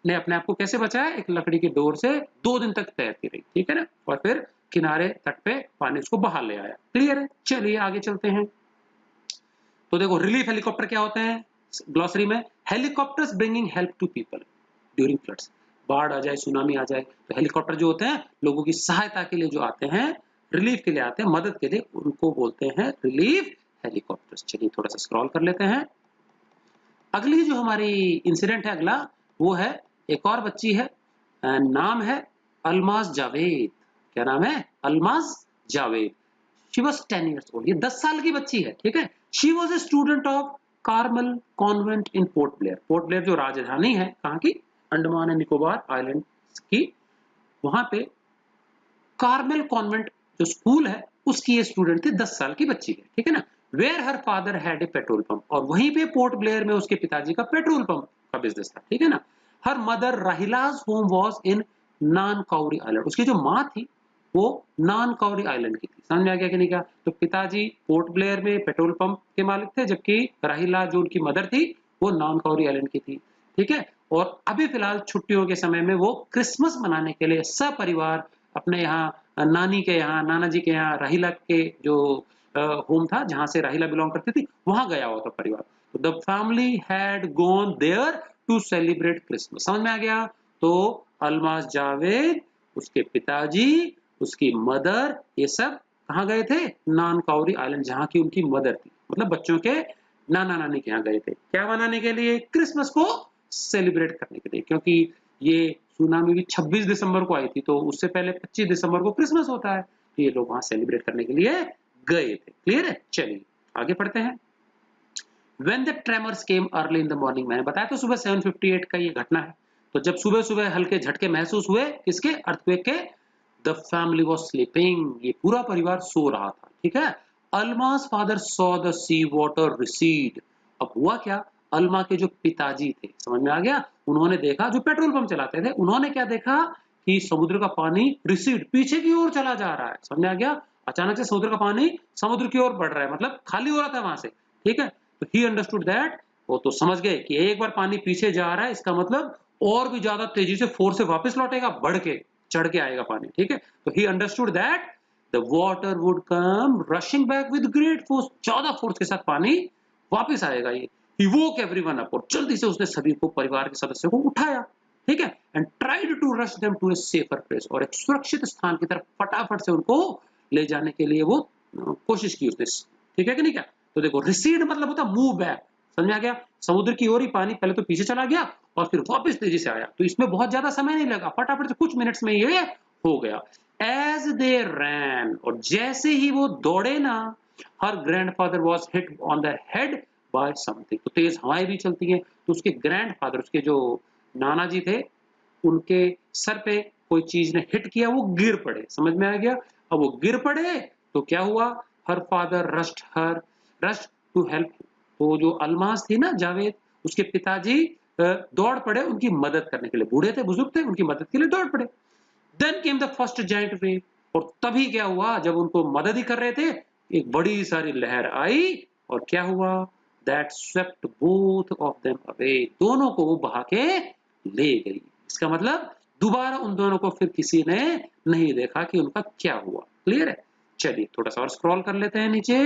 ने अपने आप को कैसे बचाया, एक लकड़ी की डोर से 2 दिन तक तैरती रही, ठीक है ना, और फिर किनारे तट पे पानी उसको बहा ले आया। क्लियर है? चलिए आगे चलते हैं। तो देखो रिलीफ हेलीकॉप्टर क्या होते हैं, ग्लॉसरी में, helicopters bringing help to people during floods. बाढ़ आ जाए, सुनामी आ जाए, तो हेलीकॉप्टर जो होते हैं लोगों की सहायता के लिए जो आते हैं, रिलीफ के लिए आते हैं, मदद के लिए, उनको बोलते हैं रिलीफ हेलीकॉप्टर्स। चलिए थोड़ा सा स्क्रॉल कर लेते हैं। अगली जो हमारी इंसिडेंट है, अगला वो है, एक और बच्ची है, नाम है अलमाज जावेद। क्या नाम है? Almaz Javed. She was 10 years old। ये 10 साल की बच्ची है, ठीक है। She was a student of Carmel convent in port Blair. Port Blair जो राजधानी है कहाँ की, अंडमान एंड निकोबार आइलैंड की, वहां पे कार्मेल कॉन्वेंट जो स्कूल है उसकी ये स्टूडेंट थी, 10 साल की बच्ची है, ठीक है ना। Where her father had a petrol pump. और वहीं पे पोर्ट ब्लेयर में उसके पिताजी का पेट्रोल पंप का बिजनेस था, ठीक है ना। Her mother Rahila's home was in Nancowry island. उसकी जो माँ थी वो नान काउरी आइलैंड की थी। समझ में आ गया कि नहीं? क्या तो पिताजी पोर्ट ब्लेयर में पेट्रोल पंप के मालिक थे, जबकि राहिला जो उनकी मदर थी वो नान काउरी आइलैंड की थी, ठीक है। और अभी फिलहाल छुट्टियों के समय में वो क्रिसमस मनाने के लिए सपरिवार अपने यहाँ नानी के यहाँ, नाना जी के यहाँ, राहिला के जो होम था जहां से राहिला बिलोंग करती थी, वहां गया हुआ था परिवार। तो the family had gone there to celebrate Christmas. समझ में आ गया? तो अलमाज जावेद, उसके पिताजी, उसकी मदर, ये सब कहाँ गए थे? नान काउरी आइलैंड, जहां की उनकी मदर थी, मतलब बच्चों के नाना नानी के यहाँ गए थे। क्या मनाने के लिए? क्रिसमस को सेलिब्रेट करने के लिए, क्योंकि ये सुनामी भी 26 दिसंबर को आई थी, तो उससे पहले 25 दिसंबर को क्रिसमस होता है, तो ये लोग वहां सेलिब्रेट करने के लिए गए थे। क्लियर है? चलिए आगे पढ़ते हैं। When the tremors came early in the morning, मैंने बताया तो सुबह 7:58 का ये घटना है। तो जब सुबह सुबह हल्के झटके महसूस हुए, किसके? अर्थक्वेक के। द फैमिली वॉज स्लीपिंग, ये पूरा परिवार सो रहा था, ठीक है। Almas father saw the sea water recede. अब हुआ क्या? अल्मा के जो पिताजी थे, समझ में आ गया, उन्होंने देखा, जो पेट्रोल पंप चलाते थे, उन्होंने क्या देखा कि समुद्र का पानी रिसीड, पीछे की ओर चला जा रहा है, समझ में आ गया। अचानक से समुद्र का पानी समुद्र की ओर बढ़ रहा है, मतलब खाली हो रहा था वहां से, ठीक है। तो ही अंडरस्टूड दैट, वो तो समझ गए कि एक बार पानी पीछे जा रहा है, इसका मतलब और भी ज्यादा तेजी से फोर्स से वापस लौटेगा, बढ़ के चढ़ के आएगा पानी, ठीक है। तो he understood that the water would come rushing back with great force, ज्यादा फोर्स के साथ पानी वापस आएगा ये। ही वोक एवरीवन अप, और जल्दी से उसने सभी को, परिवार के सदस्यों को उठाया, ठीक है, and tried to rush them to a safer place, और एक सुरक्षित स्थान की तरफ फटाफट से उनको ले जाने के लिए वो कोशिश की उसने, ठीक है कि नहीं क्या। तो देखो रिसीड मतलब होता मूव बैक, समझ में आ गया, समुद्र की ओर ही पानी पहले तो पीछे चला गया और फिर वापस तेजी से आया, तो इसमें बहुत ज्यादा समय नहीं लगा, फटाफट से कुछ मिनट्स में ये हो गया। एज दे रैन, और जैसे ही वो दौड़े ना, her grandfather was hit on the head by something, तो तेज हवाएं भी चलती हैं, तो उसके ग्रैंडफादर, उसके जो नाना जी थे, उनके सर पे कोई चीज ने हिट किया, वो गिर पड़े, समझ में आ गया। अब वो गिर पड़े तो क्या हुआ, her father rushed to help, तो जो अलमास थी ना, जावेद, उसके पिताजी दौड़ पड़े उनकी मदद करने के लिए, बूढ़े थे, बुजुर्ग थे, उनकी मदद के लिए दौड़ पड़े। Then came the first giant wave, और तभी क्या हुआ, जब उनको मदद ही कर रहे थे, एक बड़ी सारी लहर आई, और क्या हुआ, that swept both of them away, दोनों को वो बहा के ले गई। इसका मतलब दोबारा उन दोनों को फिर किसी ने नहीं देखा कि उनका क्या हुआ। क्लियर है। चलिए थोड़ा सा और स्क्रॉल कर लेते हैं नीचे।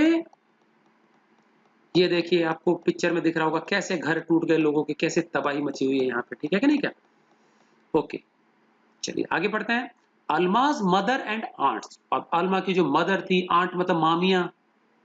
ये देखिए आपको पिक्चर में दिख रहा होगा कैसे घर टूट गए लोगों के, कैसे तबाही मची हुई है यहाँ पे, ठीक है कि नहीं क्या। ओके चलिए आगे बढ़ते हैं। अल्माज मदर एंड आंट्स, अब अल्मा की जो मदर थी, आंट मतलब मामियां,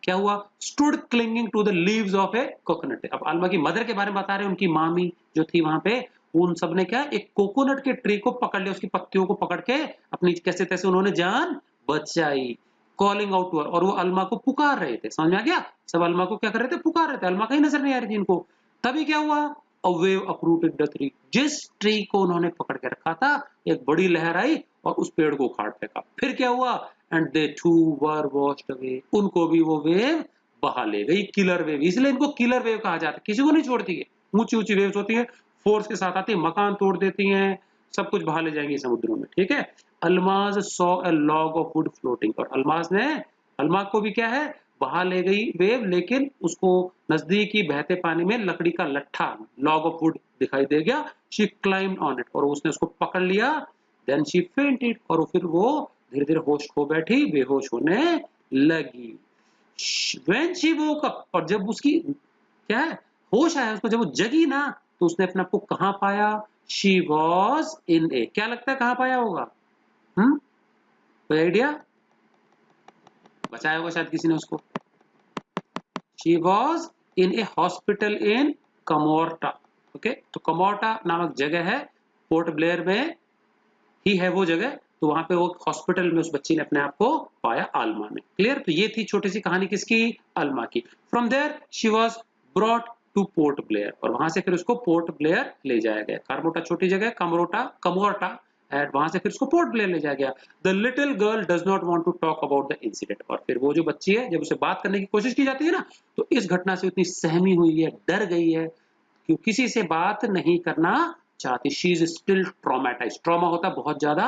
क्या हुआ, stood clinging to the leaves of a coconut, अब अल्मा की मदर के बारे में बता रहे हैं, उनकी मामी जो थी वहां पे, उन सब ने क्या, एक कोकोनट के ट्री को पकड़ लिया, उसकी पत्तियों को पकड़ के अपनी कैसे तैसे उन्होंने जान बचाई। कॉलिंग आउट टू हर, और वो अल्मा को पुकार रहे थे, समझ में आ गया, सब अल्मा को क्या कर रहे थे, पुकार रहे थे, अल्मा कहीं नजर नहीं आ रही थी इनको। तभी क्या हुआ, a wave uprooted the tree, जिस ट्री को उन्होंने पकड़ के रखा था, एक बड़ी लहर आई और उस पेड़ को उखाड़ फेंका। फिर क्या हुआ, and they too were washed away, उनको भी वो वेव बहा ले गई, किलर वेव, इसलिए इनको किलर वेव कहा जाता है, किसी को नहीं छोड़ती है, ऊंची ऊंची वेव्स होती है, फोर्स के साथ आती है, मकान तोड़ देती हैं, सब कुछ बहा ले जाएंगी समुद्रों में, ठीक है। Almas saw a log of wood floating, और अल्माज ने, अल्मा को भी क्या है, बहा ले गई वेव, लेकिन उसको नजदीकी बहते पानी में लकड़ी का लट्ठा, लॉग ऑफ वुड दिखाई दे गया। शी क्लाइम्ड ऑन इट, और उसने उसको पकड़ लिया। देन शी फेंटेड, और फिर वो धीरे धीरे होश खो बैठी, बेहोश होने लगी। व्हेन शी वोक अप, और जब उसकी क्या है, होश आया उसको, जब वो जगी ना, तो उसने अपने आप को कहां पाया, शी वॉज इन ए, क्या लगता है कहां पाया होगा, कोई आइडिया, बचाया होगा शायद किसी ने उसको। She was in a hospital in Kamorta, okay, तो कमोर्टा नामक जगह है पोर्ट ब्लेयर में ही है वो जगह, तो वहां पे वो हॉस्पिटल में उस बच्ची ने अपने आप को पाया, आल्मा ने। क्लियर, तो ये थी छोटी सी कहानी किसकी, अल्मा की। From there she was brought to Port Blair, और वहां से फिर उसको पोर्ट ब्लेयर ले जाया गया। कारमोटा छोटी जगह, कमोर्टा, एंड वहां से फिर उसको पोर्ट ब्लेयर ले जाया गया। The little girl does not want to talk about the incident, और फिर वो जो बच्ची है, जब उसे बात करने की कोशिश की जाती है ना, तो इस घटना से उतनी सहमी हुई है, डर गई है कि किसी से बात नहीं करना चाहती। She is still traumatise, trauma होता बहुत ज्यादा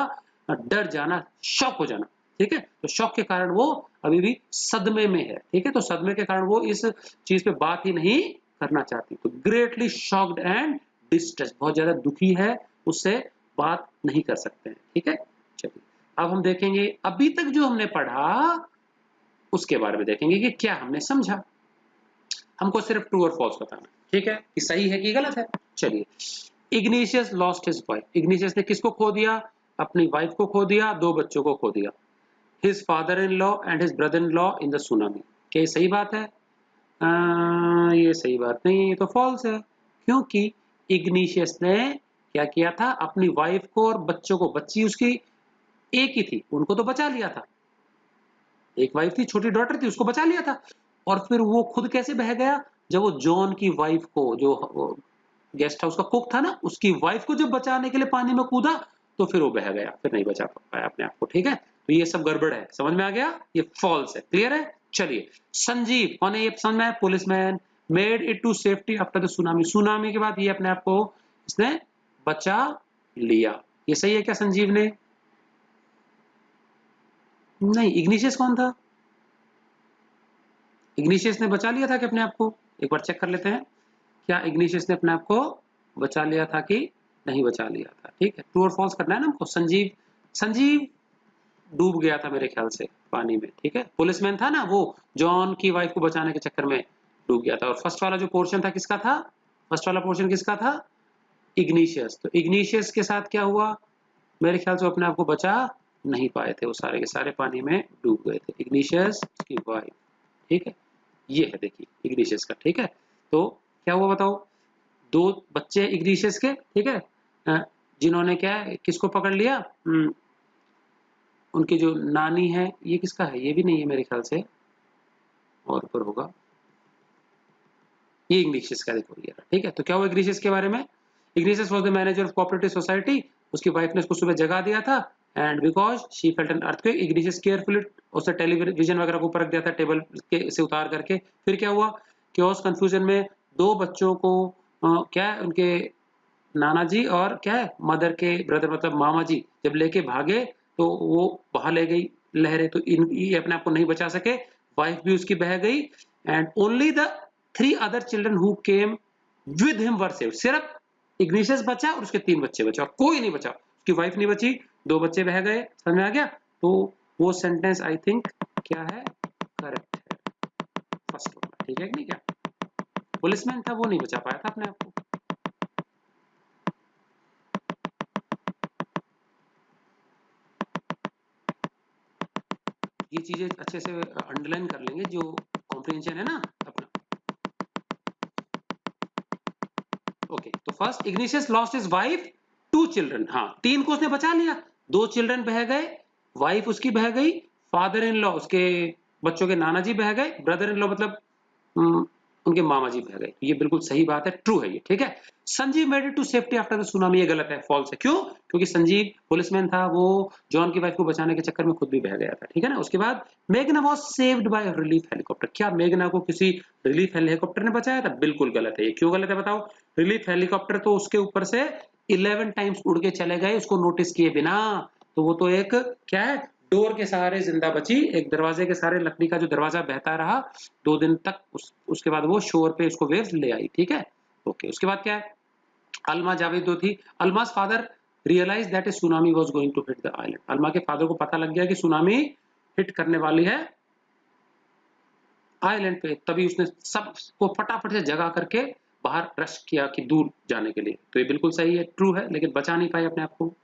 डर जाना, शॉक हो जाना, ठीक है, तो शॉक के कारण वो अभी भी सदमे में है, ठीक है, तो सदमे के कारण वो इस चीज पे बात ही नहीं करना चाहती। तो ग्रेटली शॉक्ड एंड डिस्ट्रेस, बहुत ज्यादा दुखी है, उससे बात नहीं कर सकते हैं, ठीक है। चलिए अब हम देखेंगे अभी तक जो हमने पढ़ा उसके बारे में देखेंगे कि क्या हमने समझा। हमको सिर्फ ट्रू और फॉल्स बताना, ठीक है, कि सही है कि गलत है। चलिए, igneous lost his wife, igneous ने किसको खो दिया, अपनी वाइफ को खो दिया, दो बच्चों को खो दिया। His father in law and his brother in law in the tsunami, क्या ये सही बात है, ये सही बात नहीं है, ये तो फॉल्स है, क्योंकि इग्निशियस ने क्या किया था, अपनी वाइफ को और बच्चों को, बच्ची उसकी एक ही थी, उनको तो बचा लिया था, एक वाइफ थी, छोटी डॉटर थी, उसको बचा लिया था, और फिर वो खुद कैसे बह गया, जब वो जॉन की वाइफ को, जो गेस्ट हाउस का कुक था ना, उसकी वाइफ को जब बचाने के लिए पानी में कूदा, तो फिर वो बह गया, फिर नहीं बचा पाया अपने आप को, ठीक है, तो ये सब गड़बड़ है, समझ में आ गया, ये फॉल्स है, क्लियर है। चलिए, संजीव कौन है, ये समझ में आया, policeman made it to safety after the tsunami. Tsunami के बाद ये अपने आप को इसने बचा लिया। ये सही है क्या संजीव ने? नहीं, इग्निशियस कौन था? इग्निशियस ने बचा लिया था कि अपने आप को? एक बार चेक कर लेते हैं, क्या इग्निशियस ने अपने आप को बचा लिया था कि नहीं बचा लिया था। ठीक है, ट्रू और फॉल्स करना है ना हमको। संजीव डूब गया था मेरे ख्याल से पानी में। ठीक है, पुलिसमैन था ना, वो जॉन की वाइफ को बचाने के चक्कर में डूब गया था। और फर्स्ट वाला जो पोर्शन था किसका था? फर्स्ट वाला पोर्शन किसका था? इग्निशियस। तो इग्निशियस के साथ क्या हुआ? मेरे ख्याल से अपने आप को बचा नहीं पाए थे, वो सारे के सारे पानी में डूब गए थे, इग्निशियस की वाइफ। ठीक है, ये है देखिए इग्निशियस का। ठीक है, तो क्या हुआ बताओ? दो बच्चे इग्निशियस के, ठीक है, जिन्होंने क्या किसको पकड़ लिया? उनकी जो नानी है, ये किसका है? ये भी नहीं है मेरे ख्याल से, और ऊपर होगा, ये इग्निशियस का देखो ये। ठीक है, तो क्या हुआ इग्निशियस के बारे में? Igneous was the manager of cooperative society. उसकी वाइफ ने उसको सुबह जगा दिया था, and because she felt an earthquake, igneous carefully उसे टेलीविजन वगैरह को ऊपर रख दिया था टेबल के से उतार करके। फिर क्या हुआ? क्योस कंफ्यूजन में दो बच्चों को क्या उनके नाना जी और क्या है मदर के ब्रदर मतलब मामा जी जब लेके भागे तो वो बहा ले गई लहरें, तो ये अपने आप को नहीं बचा सके, वाइफ भी उसकी बह गई, and only the 3 other children who came with him were saved. सिर्फ इग्निशियस बचा और उसके 3 बच्चे बचे और कोई नहीं बचा। उसकी वाइफ नहीं बची, 2 बच्चे बह गए। समझ में आ गया? तो वो सेंटेंस आई थिंक क्या है, करेक्ट है, फर्स्ट वाला। ठीक है कि नहीं? क्या पुलिसमैन था वो नहीं बचा पाया था अपने आप को। ये चीजें अच्छे से अंडरलाइन कर लेंगे, जो कॉम्प्रिहेंशन है ना अपना। ओके, तो first igneous lost his wife, 2 children. हाँ, 3 को उसने बचा लिया, 2 चिल्ड्रन बह गए, वाइफ उसकी बह गई, फादर इन लॉ उसके बच्चों के नाना जी बह गए, ब्रदर इन लॉ मतलब उनके मामा जी बह गए। ये बिल्कुल सही बात है, ट्रू है ये। ठीक है, Sanjeev made it to safety after the tsunami, ये गलत है, फॉल्स है। क्यों? क्योंकि संजीव पुलिसमैन था, वो जॉन की वाइफ को बचाने के चक्कर में खुद भी बह गया था। ठीक है ना? उसके बाद मेघना was saved by relief helicopter. क्या मेघना को किसी रिलीफ हेलीकॉप्टर ने बचाया था? बिल्कुल गलत है। ये क्यों गलत है बताओ? रिलीफ हेलीकॉप्टर तो उसके ऊपर से 11 टाइम्स उड़ के चले गए उसको नोटिस किए बिना। तो वो तो एक क्या है, डोर के सहारे जिंदा बची, एक दरवाजे के सहारे, लकड़ी का जो दरवाजा बहता रहा 2 दिन तक, उसके बाद वो शोर पे उसको वेव्स ले आई। ठीक है, ओके। उसके बाद क्या है, अल्मा जावेद दो थी। Almas father realise that a tsunami was going to hit the island. Alma के फादर को पता लग गया कि सुनामी हिट करने वाली है आइलैंड पे, तभी उसने सबको फटाफट से जगा करके बाहर रश किया कि दूर जाने के लिए। तो ये बिल्कुल सही है, ट्रू है, लेकिन बचा नहीं पाए अपने आप को।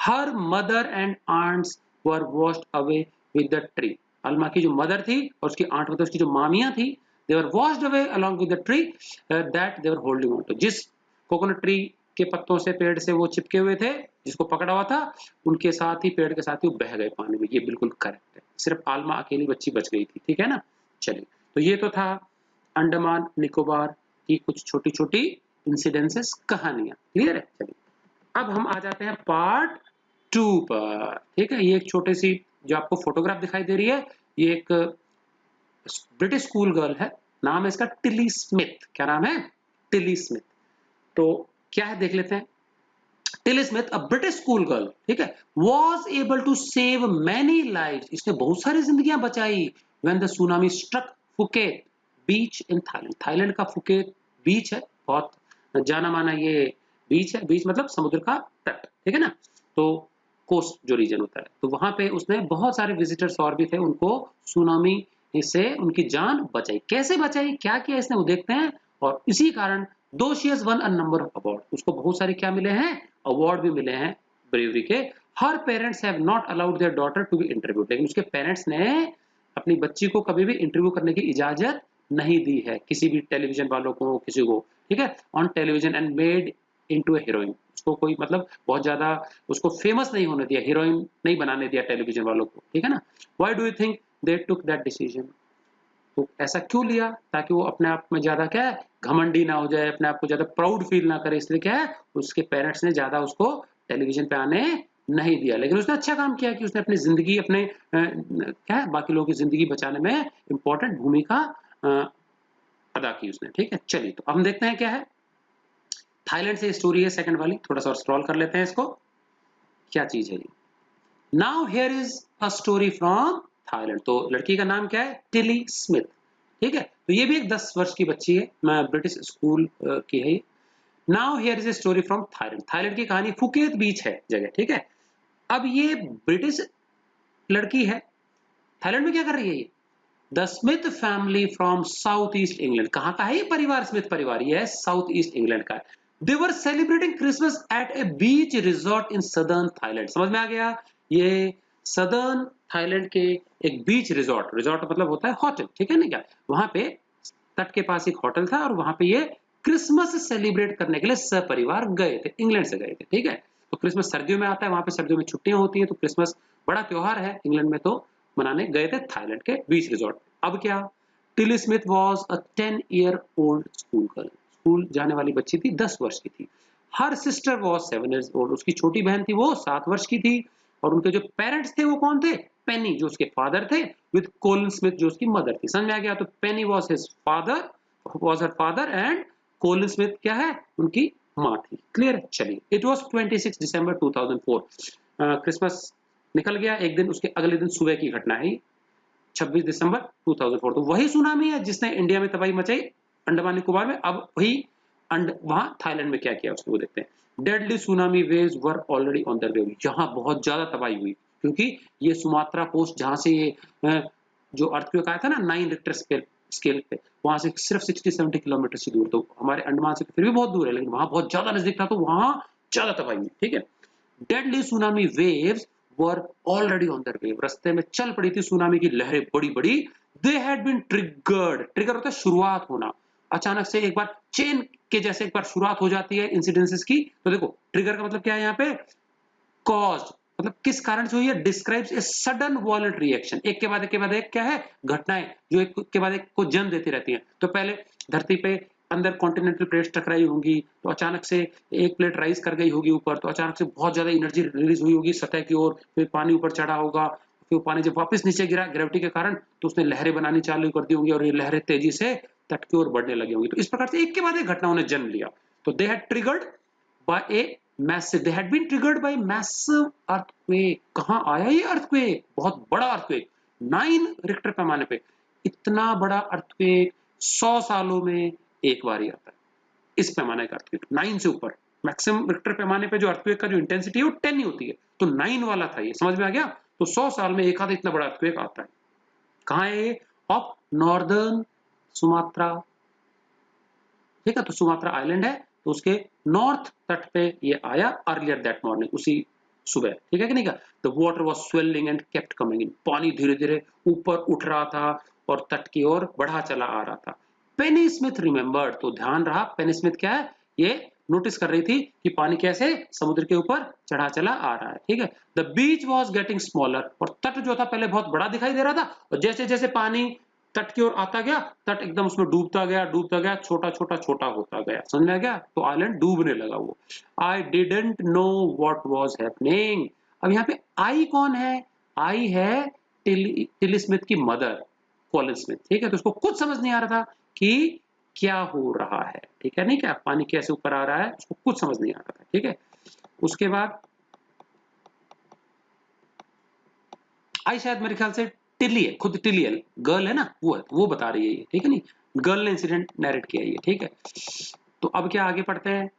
Her mother and aunts were washed away with the tree. Alma की जो मदर थी और उसकी आंट मतलब उसकी जो मामियां थी, they were washed away along with the tree that they were holding on to. जिस कोकोनट ट्री के पत्तों से पेड़ से वो चिपके हुए थे, जिसको पकड़ा हुआ था, उनके साथ ही पेड़ के साथ ही वो बह गए पानी में। ये बिल्कुल करेक्ट है, सिर्फ आलमा अकेली बच्ची बच गई थी। ठीक है ना? चलिए, तो ये तो था अंडमान निकोबार की कुछ छोटी छोटी इंसिडेंसेस, कहानियां। क्लियर है? चलिए, अब हम आ जाते हैं पार्ट 2 पर। ठीक है, ये एक छोटी सी जो आपको फोटोग्राफ दिखाई दे रही है, ये एक ब्रिटिश स्कूल गर्ल है, नाम है इसका टिली स्मिथ। क्या नाम है? Tilly Smith. तो क्या है देख लेते हैं। Tilly Smith, a British school girl, ठीक है, was able to save many lives, इसने बहुत सारी जिंदगियां बचाई। when the tsunami struck Phuket beach in Thailand, Thailand का फुकेत बीच है, बहुत जाना माना ये बीच है। बीच मतलब समुद्र का तट। ठीक है ना? तो कोस्ट जो रीजन होता है, तो वहां पे उसने बहुत सारे विजिटर्स और भी थे, उनको सुनामी से उनकी जान बचाई। कैसे बचाई, क्या किया इसने, वो देखते हैं। और इसी कारण दो she has one a number of award, उसको बहुत सारे क्या मिले हैं, अवार्ड भी मिले हैं ब्रेवरी के। Her parents have not allowed their daughter to be interviewed, लेकिन उसके पेरेंट्स ने अपनी बच्ची को कभी भी इंटरव्यू करने की इजाजत नहीं दी है, किसी भी टेलीविजन वालों को, किसी को। ठीक है, on television and made into A heroine, उसको कोई मतलब बहुत ज्यादा उसको फेमस नहीं होने दिया, हीरोइन नहीं बनाने दिया टेलीविजन वालों को। ठीक है ना? Why do you think they took that decision? तो ऐसा क्यों लिया? ताकि वो अपने आप में ज्यादा क्या है, घमंडी ना हो जाए, अपने आप को ज्यादा प्राउड फील ना करे, इसलिए क्या है, उसके पेरेंट्स ने ज्यादा उसको टेलीविजन पे आने नहीं दिया। लेकिन उसने अच्छा काम किया कि उसने अपनी जिंदगी, अपने क्या है, बाकी लोगों की जिंदगी बचाने में इंपॉर्टेंट भूमिका अदा की उसने, ठीक है। चलिए तो हम देखते हैं क्या है। थाईलैंड से स्टोरी है सेकंड वाली, थोड़ा सा और स्क्रॉल कर लेते हैं इसको, क्या चीज है ये। Now here is a story from Thailand. तो लड़की का नाम क्या है, टिली स्मिथ, ठीक है। तो ये भी एक 10 वर्ष की बच्ची है, मैं ब्रिटिश स्कूल की है। Now here is a story from Thailand. Thailand की कहानी, फुकेत बीच है जगह, ठीक है। अब ये ब्रिटिश लड़की है, थाईलैंड में क्या कर रही है ये। The Smith family from south east England. कहाँ का है ये परिवार, स्मिथ परिवार, ये है साउथ ईस्ट इंग्लैंड का है। They were celebrating Christmas at a beach resort in southern Thailand. समझ में आ गया, ये सदर्न थाईलैंड के एक बीच रिजॉर्ट, रिजॉर्ट मतलब होता है होटल, ठीक है ना क्या। वहां पे तट के पास एक होटल था और वहां पे ये क्रिसमस सेलिब्रेट करने के लिए सपरिवार गए थे, इंग्लैंड से गए थे, ठीक है। तो क्रिसमस सर्दियों में आता है, वहां पे सर्दियों में छुट्टियां होती है, तो क्रिसमस बड़ा त्योहार है इंग्लैंड में, तो मनाने गए थे थाईलैंड के बीच रिजॉर्ट। अब क्या, Tilly Smith was a 10-year old school girl. School जाने वाली बच्ची थी, 10 वर्ष की थी। Her sister was 7 years old। उसकी छोटी बहन थी, वो 7 वर्ष की थी। और उनके जो पेरेंट्स थे वो कौन थे, पेनी जो उसके फादर थे, विद कोलिन स्मिथ जो उसकी मदर थी। समझ में आ गया। तो Penny was his father, was her father, and Colin Smith क्या है, उनकी माँ थी। क्लियर। चलिए, इट वॉज 26 दिसंबर 2004। क्रिसमस निकल गया एक दिन, उसके अगले दिन सुबह की घटना है 26 दिसंबर 2004। तो वही सुनामी है जिसने इंडिया में तबाही मचाई, अंडमान निकोबार में। अब वही वहां थाईलैंड में क्या किया उसने, वो देखते हैं। Deadly tsunami waves were already on the wave. यहाँ बहुत ज्यादा तबाही हुई, क्योंकि ये सुमात्रा कोस्ट, जहां से ये जो अर्थक्वेक आया था ना 9 रिक्टर स्केल पे, वहां से सिर्फ 60-70 किलोमीटर से दूर। तो हमारे अंडमान से फिर भी बहुत दूर है, लेकिन वहां बहुत ज्यादा नजदीक था, तो वहां ज्यादा तबाही हुई, ठीक है। Deadly tsunami waves were already on their wave. रास्ते में चल पड़ी थी सुनामी की लहरें बड़ी बड़ी। They had been triggered. Trigger होता है शुरुआत होना, अचानक से एक बार चेन के जैसे एक बार शुरुआत हो जाती है इंसिडेंसेस की। तो देखो ट्रिगर का मतलब क्या है यहाँ पे, कॉज्ड, मतलब किस कारण से हुई है। Describes a sudden violent reaction. एक के बाद एक के बाद एक क्या है, घटनाएं जो एक के बाद एक को जन्म देती रहती हैं। तो पहले धरती पे अंदर कॉन्टिनेंटल प्लेट्स टकराई होंगी, तो अचानक से एक प्लेट राइज कर गई होगी ऊपर, तो अचानक से बहुत ज्यादा एनर्जी रिलीज हुई होगी सतह की ओर, फिर पानी ऊपर चढ़ा होगा, फिर पानी जब वापस नीचे गिरा ग्रेविटी के कारण, तो उसने लहरें बनानी चालू कर दी होंगी, और ये लहरें तेजी से तट की ओर बढ़ने लगी होंगी। तो इस प्रकार से एक के बाद एक घटनाओं ने जन्म लिया। तो they had triggered by a massive, they had been triggered by massive earthquake। कहां आया ये अर्थक्वेक, बहुत बड़ा अर्थक्वेक, 9 रिक्टर पैमाने पे। इतना बड़ा अर्थक्वेक 100 सालों में एक बार ही आता है, इस पैमाने का अर्थक्वेक 9 से ऊपर। मैक्सिमम रिक्टर पैमाने पे जो अर्थक्वेक का जो इंटेंसिटी है वो 10 ही होती है, तो 9 वाला था ये, समझ में आ गया। तो 100 साल में एक आधा इतना बड़ा अर्थक्वेक आता है। कहां है ये, ऑफ नॉर्दर्न सुमात्रा, ठीक है। तो सुमात्रा आइलैंड है, तो उसके नॉर्थ तट पे ये आया अर्लियर दैट मॉर्निंग, उसी सुबह, ठीक है कि नहीं का। The water was swelling and kept coming in. पानी धीरे धीरे ऊपर उठ रहा था और तट की ओर बढ़ा चला आ रहा था। पेनी स्मिथ रिमेंबर्ड, तो ध्यान रहा, पेनी स्मिथ क्या है, ये नोटिस कर रही थी कि पानी कैसे समुद्र के ऊपर चढ़ा चला आ रहा है, ठीक है। The beach was getting smaller, और तट जो था पहले बहुत बड़ा दिखाई दे रहा था, और जैसे जैसे पानी तट की ओर आता गया, तट एकदम उसमें डूबता गया, छोटा छोटा छोटा होता गया, समझ में आ गया। तो आइलैंड डूबने लगा वो। I didn't know what was happening. अब यहाँ पे आई कौन है, आई है टिली स्मिथ की मदर, कॉलिन स्मिथ, ठीक है। तो उसको कुछ समझ नहीं आ रहा था कि क्या हो रहा है, ठीक है, नहीं क्या पानी कैसे ऊपर आ रहा है, उसको कुछ समझ नहीं आ रहा था, ठीक है। उसके बाद आई शायद मेरे ख्याल से टिल्ली है, खुद टिलियल गर्ल है ना, वो है, वो बता रही है ये, ठीक है, नहीं गर्ल ने इंसिडेंट नैरेट किया ये, ठीक है। तो अब क्या आगे पढ़ते हैं।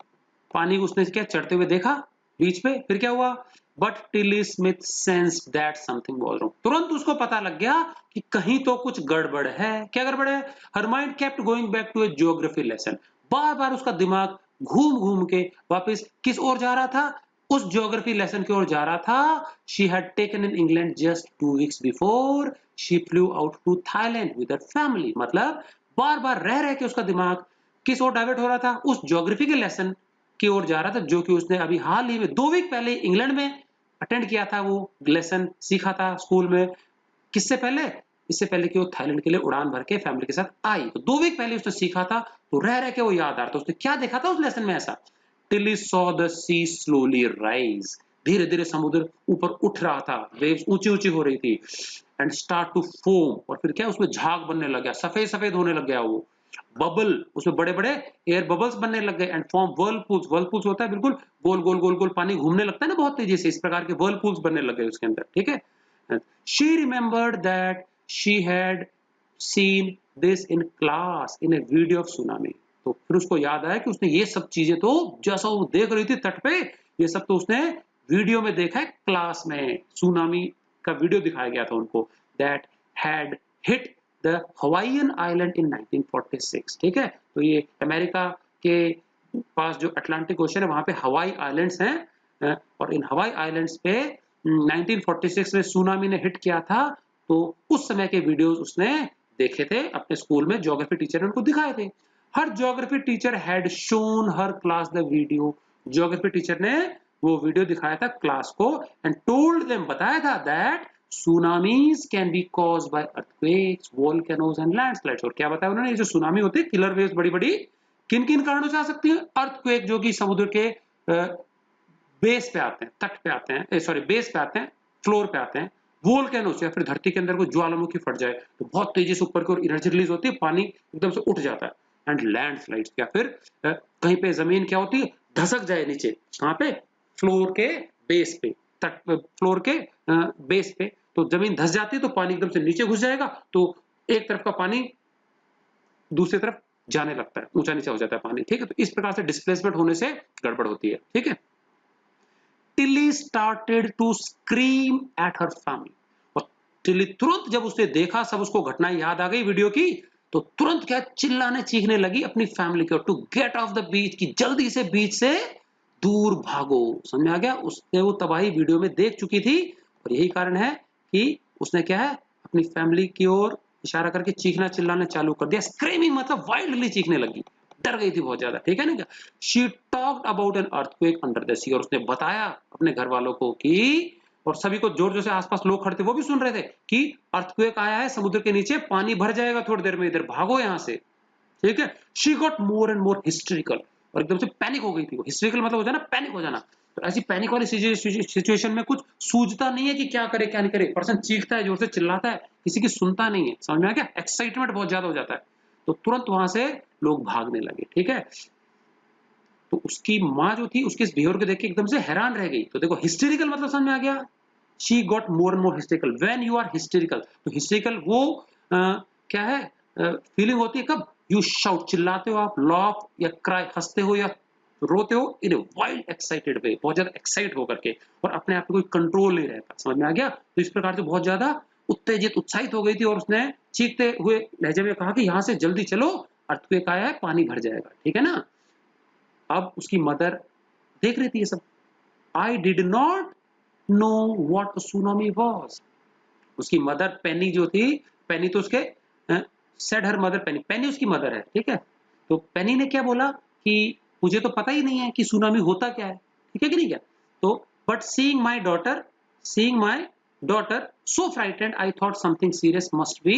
पानी उसने क्या चढ़ते हुए देखा बीच पे, फिर क्या हुआ, but Tilly Smith sensed that something was wrong. तुरंत उसको पता लग गया कि कहीं तो कुछ गड़बड़ है। क्या गड़बड़ है, her mind kept going back to a geography lesson. बार बार उसका दिमाग घूम घूम के वापस किस ओर जा रहा था, उस ज्योग्राफी लेसन की ओर जा रहा था। She had taken in England just 2 weeks before she flew out to Thailand with her family. मतलब बार बार रह रह के उसका दिमाग किस ओर डाइवर्ट हो रहा था, उस ज्योग्राफी के लेसन की ओर जा रहा था, जो कि उसने अभी हाल ही में 2 week पहले इंग्लैंड में अटेंड किया था, वो लेसन सीखा था स्कूल में। किससे पहले, इससे पहले कि वो थाईलैंड के लिए उड़ान भर के फैमिली के साथ आई, तो 2 week पहले उसने सीखा था, तो रह रह के वो याद आ रहा था। उसने क्या देखा था उस लेसन में ऐसा, till he saw the sea slowly rise. धीरे धीरे समुद्र ऊपर उठ रहा था, वेव्स ऊंची ऊंची हो रही थी, एंड स्टार्ट टू फोम, और फिर क्या उसमें झाग बनने लग गया, सफेद सफेद होने लग गया वो, बबल, उसमें बड़े-बड़े एयर बबल्स बनने लग गए एंड फॉर्म व्हर्लपूल्स। व्हर्लपूल्स होता है बिल्कुल गोल, गोल, गोल, गोल पानी घूमने लगता है ना बहुत तेजी से, इस प्रकार के व्हर्लपूल्स बनने लग गए उसके अंदर, ठीक है। She remembered that she had seen this in class in A video of tsunami. तो फिर उसको याद आया कि उसने ये सब चीजें तो जैसा वो देख रही थी तट पे, ये सब तो उसने वीडियो में देखा है क्लास में, सुनामी का वीडियो दिखाया गया था उनको, that had hit the Hawaiian island in 1946, ठीक है। तो ये अमेरिका के पास जो अटलांटिक ओशन है वहां पे हवाई आइलैंड्स हैं, और इन हवाई आइलैंड्स पे 1946 में सुनामी ने हिट किया था। तो उस समय के वीडियोस उसने देखे थे अपने स्कूल में, ज्योग्राफी टीचर ने उनको दिखाए थे। Her geography teacher had shown her class the video. Geography teacher ने वो वीडियो दिखाया था क्लास को एंड टोल्ड देम, बताया था that tsunamis can be caused by earthquakes, volcanoes and landslides. और क्या बताया उन्होंने, ये जो सुनामी होती है किलर वेव्स बड़ी बड़ी किन किन कारणों से आ सकती है। अर्थक्वेक जो कि समुद्र के बेस पे आते हैं, तट पे आते हैं, सॉरी बेस पे आते हैं, फ्लोर पे आते हैं। वोल्केनोस या फिर धरती के अंदर कोई ज्वालामुखी फट जाए तो बहुत तेजी से ऊपर की ओर एनर्जी रिलीज होती है, पानी एकदम से उठ जाता है। एंड लैंडस्लाइड्स या फिर कहीं पे जमीन क्या होती है, धसक जाए नीचे, कहाँ पे, फ्लोर के बेस पे, तट फ्लोर के बेस पे, तो जमीन धस जाती है तो पानी एकदम से नीचे घुस जाएगा, तो एक तरफ का पानी दूसरी तरफ जाने लगता है, ऊंचा नीचा हो जाता है पानी, ठीक है। तो इस प्रकार से डिस्प्लेसमेंट होने से गड़बड़ होती है, ठीक है। Tilly started to scream at her family. और टिली तुरंत जब उसने देखा, सब उसको घटनाएं याद आ गई वीडियो की, तो तुरंत क्या चिल्लाने चीखने लगी अपनी फैमिली को, to get off the beach, की जल्दी से बीच से दूर भागो। समझ आ गया, उसने वो तबाही वीडियो में देख चुकी थी और यही कारण है कि उसने क्या है अपनी फैमिली की ओर इशारा करके चीखना चिल्लाना चालू कर दिया। स्क्रीमिंग मतलब वाइल्डली चीखने लगी, डर गई थी बहुत ज्यादा, ठीक है ना। She talked about an earthquake under the sea. और उसने बताया अपने घर वालों को कि, और सभी को जोर जोर से आसपास लोग खड़े थे वो भी सुन रहे थे कि अर्थक्वेक आया है समुद्र के नीचे, पानी भर जाएगा थोड़ी देर में, इधर भागो यहां से, ठीक है। She got more and more historical, और एकदम से पैनिक हो गई थी वो। हिस्ट्रिकल मतलब हो जाना पैनिक हो जाना। तो ऐसी पैनिक वाली सिचुएशन में कुछ सूझता नहीं है कि क्या करे क्या नहीं करे, पर्सन चीखता है, जोर से चिल्लाता है, किसी की सुनता नहीं है, समझ में आ गया, एक्साइटमेंट बहुत ज्यादा हो जाता है, तो तुरंत वहां से लोग भागने लगे, ठीक है। तो उसकी माँ जो थी उसके इस बिहेवियर को देख के एकदम से हैरान रह गई। तो देखो हिस्टेरिकल मतलब समझ में आ गया, she got more and more hysterical when you are hysterical. तो हिस्टेरिकल वो क्या है फीलिंग होती है कब, यू शाउट, चिल्लाते हो आप, लॉफ या क्राई, हंसते हो या रोते हो, इन ए वाइल्ड एक्साइटेड वे, बहुत ज्यादा एक्साइट होकर के, और अपने आप पे कोई कंट्रोल नहीं रहता, समझ में आ गया। तो इस प्रकार से बहुत ज्यादा उत्तेजित उत्साहित हो गई थी और उसने चीखते हुए लहजे में कहा कि यहाँ से जल्दी चलो, अर्थक्वेक आया है, पानी भर जाएगा, ठीक है ना। अब उसकी मदर देख रही थी ये सब। I did not know what tsunami was. उसकी मदर पेनी जो थी, पेनी तो उसके सेड हर मदर, पेनी, पेनी उसकी मदर है, ठीक है। तो पेनी ने क्या बोला कि मुझे तो पता ही नहीं है कि सुनामी होता क्या है, ठीक है कि नहीं क्या। तो but seeing my daughter so frightened I thought something serious must be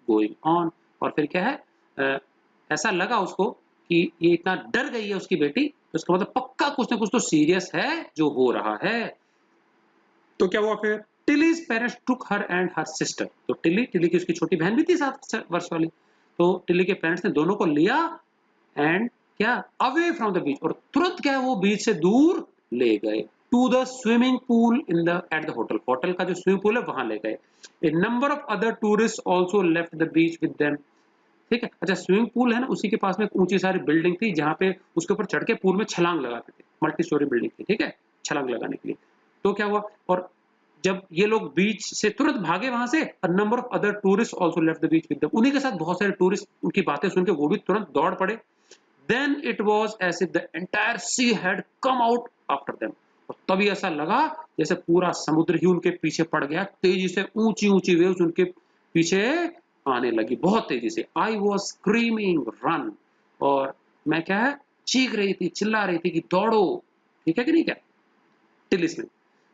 going on. और फिर क्या है ऐसा लगा उसको कि ये इतना डर गई है उसकी बेटी, तो इसका मतलब पक्का कुछ ना कुछ तो सीरियस है जो हो रहा है। तो क्या हुआ फिर, Tilly's parents took her and her sister. तो टिली, टिली की उसकी छोटी बहन भी थी 7 वर्ष वाली, तो टिली के पेरेंट्स ने दोनों को लिया एंड क्या अवे फ्रॉम द बीच, और तुरंत क्या है वो बीच से दूर ले गए, to the swimming pool in the at the hotel, hotel का जो स्विमिंग पूल है वहां ले गए। A number of other tourist also left the beach with them, ठीक है। अच्छा स्विमिंग पूल है ना, उसी के पास में एक ऊंची सारी बिल्डिंग थी जहां पे उसके ऊपर चढ़ के पूल में छलांग लगाते थे, मल्टी स्टोरी बिल्डिंग थी, ठीक है, छलांग लगाने के लिए। तो क्या हुआ, और जब ये लोग बीच से तुरंत भागे वहां से, a number of other tourist also left the beach with them, उन्हीं के साथ बहुत सारे टूरिस्ट उनकी बातें सुन के वो भी तुरंत दौड़ पड़े। Then it was as if the entire sea had come out after them. और तभी ऐसा लगा जैसे पूरा समुद्र ही उनके पीछे पड़ गया, तेजी से ऊंची ऊंची वेव्स उनके पीछे आने लगी बहुत तेजी से। आई वाज स्क्रीमिंग रन, और मैं क्या है चीख रही थी, चिल्ला रही थी कि दौड़ो, ठीक है कि नहीं क्या। टिलिस में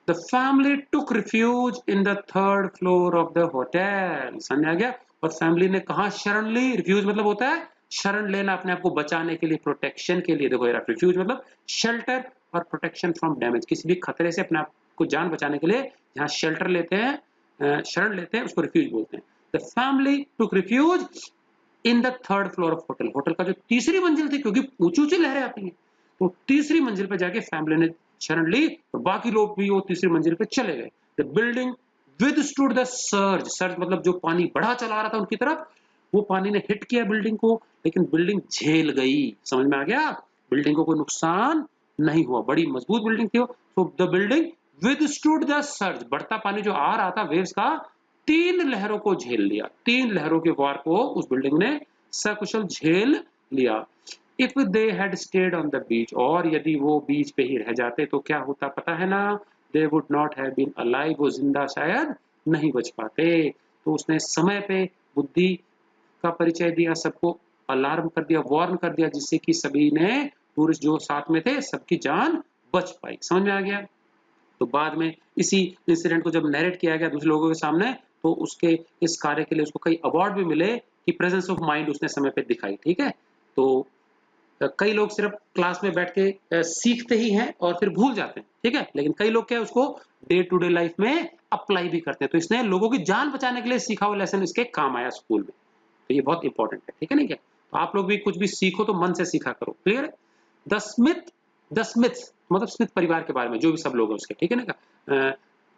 the family took refuge in the third floor of the hotel, समझ आ गया। और फैमिली ने कहा शरण ली, रिफ्यूज मतलब होता है शरण लेना, अपने आप को बचाने के लिए, प्रोटेक्शन के लिए। देखो रिफ्यूज मतलब शेल्टर और प्रोटेक्शन फ्रॉम डैमेज, किसी भी खतरे से अपने आप को जान बचाने के लिए जहां शेल्टर लेते हैं, शरण लेते हैं, उसको रिफ्यूज बोलते हैं। The family took refuge in the third floor of hotel, hotel का जो तीसरी मंजिल थी, क्योंकि ऊंची ऊंची लहरें आती हैं, तो तीसरी मंजिल पे जाके फैमिली ने शरण ली और बाकी लोग भी वो तीसरी मंजिल पे चले गए। The building withstood the surge, surge मतलब जो पानी बढ़ा चला रहा था उनकी तरफ, वो पानी ने हिट किया बिल्डिंग को, लेकिन बिल्डिंग झेल गई। समझ में आ गया? बिल्डिंग को कोई नुकसान नहीं हुआ, बड़ी मजबूत बिल्डिंग थी वो। तो the building withstood the surge, बढ़ता पानी जो आ रहा था वेव्स का, 3 लहरों को झेल लिया, 3 लहरों के वार को उस बिल्डिंग ने सकुशल झेल लिया। If they had stayed on the बीच, और यदि वो बीच पे ही रह जाते तो क्या होता पता है ना? They would not have been alive, वो जिंदा शायद नहीं बच पाते। तो उसने समय पे बुद्धि का परिचय दिया, सबको अलार्म कर दिया, वार्न कर दिया, जिससे कि सभी ने, टूरिस्ट जो साथ में थे, सबकी जान बच पाई। समझ में आ गया? तो बाद में इसी इंसिडेंट को जब नैरेट किया गया दूसरे लोगों के सामने, तो उसके इस कार्य के लिए उसको कई अवार्ड भी मिले कि प्रेजेंस ऑफ माइंड उसने समय पे दिखाई। ठीक है? तो कई लोग सिर्फ क्लास में बैठ के सीखते ही हैं और फिर भूल जाते हैं। ठीक है? लेकिन कई लोग क्या है, उसको डे टू डे लाइफ में अप्लाई भी करते हैं। तो इसने लोगों की जान बचाने के लिए सीखा हुआ लेसन इसके काम आया स्कूल में। तो ये बहुत इंपॉर्टेंट है। ठीक है नहीं क्या? तो आप लोग भी कुछ भी सीखो तो मन से सीखा करो। क्लियर है? द स्मिथ मतलब स्मिथ परिवार के बारे में, जो भी सब लोग हैं उसके। ठीक है ना?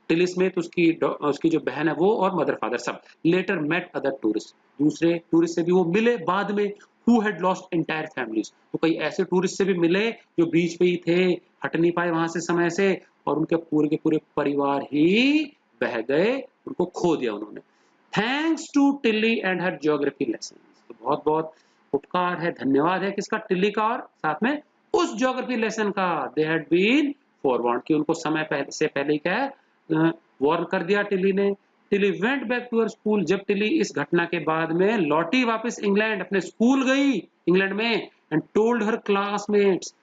टिली स्मिथ, उसकी जो बहन है वो, और मदर फादर सब लेटर मेट अदर टूरिस्ट, दूसरे टूरिस्ट से भी वो मिले बाद में, who had lost entire families. तो कई ऐसे टूरिस्ट से भी मिले जो बीच पे ही थे, हट नहीं पाए वहां से समय से, और उनके पूरे के पूरे परिवार ही बह गए, उनको खो दिया उन्होंने। Thanks to Tilly and her geography lesson, तो बहुत बहुत उपकार है, धन्यवाद है किसका? टिली का, और साथ में उस ज्योग्राफी लेसन का। दे हैड बीन फॉरवार्न, कि उनको समय से पहले ही क्या है, वार्न कर दिया टिली ने। Tilly went back to her school, जब टिली इस घटना के बाद में लौटी वापस इंग्लैंड, अपने स्कूल गई इंग्लैंड में, and told her classmates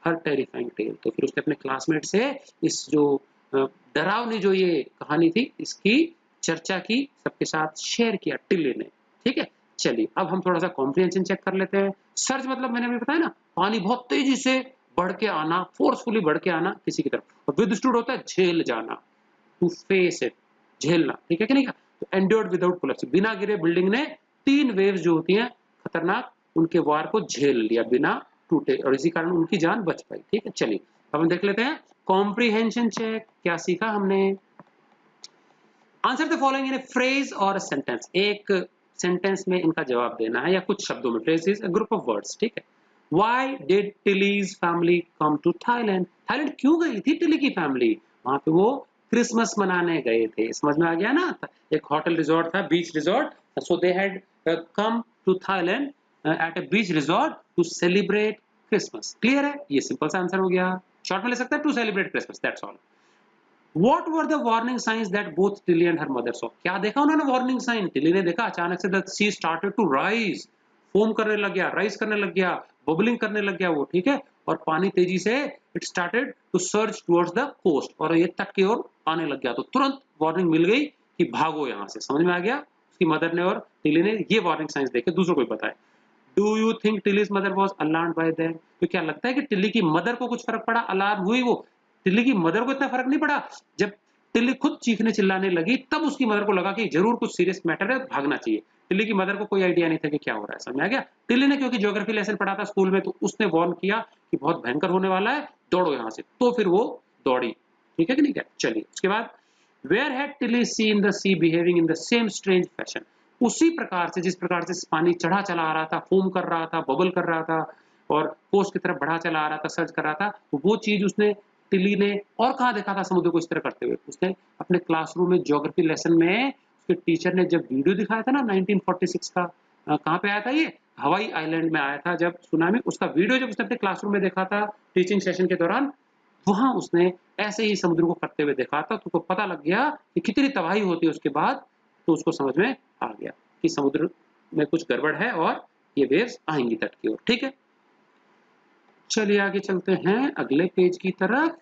her terrifying tale, तो फिर उसने अपने क्लासमेट से इस जो डरावनी जो ये कहानी थी इसकी चर्चा की, सबके साथ शेयर किया टिली ने। ठीक है? चलिए अब हम थोड़ा सा कॉम्प्रिहेंशन चेक कर लेते हैं। सर्ज मतलब मैंने अभी बताया ना, पानी बहुत तेजी से बढ़ के आना, फोर्सफुली बढ़ के आना किसी की तरफ, और विदस्टूड होता है झेल जाना, टू फेस इट, झेलना। ठीक है कि नहीं? तो एंड्योर्ड विदाउट कोलैप्स, बिना गिरे बिल्डिंग ने 3 वेव्स जो होती हैं खतरनाक, उनके वार को झेल लिया बिना टूटे, और इसी कारण उनकी जान बच पाई। ठीक है? चलिए अब हम देख लेते हैं कॉम्प्रिहेंशन चेक, क्या सीखा हमने। Answer the following in A phrase और सेंटेंस, एक सेंटेंस में इनका जवाब देना है या कुछ शब्दों में। Phrase is a group of words. ठीक है? Why did Tilly's family come to Thailand? Thailand क्यों गई थी टिली की फैमिली? वहां पे वो क्रिसमस मनाने गए थे। समझ में आ गया ना? एक होटल रिजॉर्ट था, beach resort, so they had come to Thailand at a beach resort to celebrate Christmas. Clear है? ये सिंपल सा आंसर हो गया, शॉर्ट में ले सकते हैं, to celebrate Christmas, that's all. What were the warning signs that both Tilly and her mother saw? क्या देखा उन्होंने वार्निंग साइन? टिली ने देखा अचानक से the sea started to rise, foam करने लग गया, राइज करने लग गया, बबलिंग करने लग गया वो। ठीक है? और पानी तेजी से it started to surge towards the coast, और ये तट की ओर आने लग गया। तो तुरंत वार्निंग मिल गई कि भागो यहाँ से। समझ में आ गया? उसकी मदर ने और टिली ने ये वार्निंग साइंस देखे, दूसरों को बताए। Do you think Tilly's mother was alarmed by them? तो क्या लगता है कि टिली की मदर को कुछ फर्क पड़ा, अलार्म हुई वो? टिल्ली की मदर को इतना फर्क नहीं पड़ा। जब टिल्ली खुद चीखने चिल्लाने लगी तब उसकी मदर को लगा कि जरूर कुछ सीरियस मैटर है, भागना चाहिए। टिल्ली की मदर को कोई आइडिया नहीं था कि क्या हो रहा है। समझ आ गया? टिल्ली ने क्योंकि ज्योग्राफी लेसन पढ़ा था स्कूल में, तो उसने वार्न किया कि बहुत भयंकर होने वाला है, दौड़ो यहाँ से। तो फिर वो दौड़ी। ठीक है कि नहीं? क्या? चलिए उसके बाद, where had Tilly seen the sea behaving in the same strange fashion? उसी प्रकार से जिस प्रकार से पानी चढ़ा चला आ रहा था, फोम कर रहा था, बबल कर रहा था, और कोस्ट की तरफ बढ़ा चला आ रहा था, सर्च कर रहा था, तो वो चीज उसने टिली ने और कहाँ देखा था समुद्र को इस तरह करते हुए? उसने अपने क्लासरूम में ज्योग्राफी लेसन में उसके टीचर ने जब वीडियो दिखाया था ना 1946 का, कहाँ पे आया था ये? हवाई आइलैंड में आया था जब सुनामी, उसका वीडियो जब उसने अपने क्लासरूम में देखा था टीचिंग सेशन के दौरान, वहां उसने ऐसे ही समुद्र को करते हुए देखा था, तो उसको पता लग गया कि कितनी तबाही होती है उसके बाद। तो उसको समझ में आ गया कि समुद्र में कुछ गड़बड़ है और ये वेव्स आएंगी तट की ओर। ठीक है? चलिए आगे चलते हैं अगले पेज की तरफ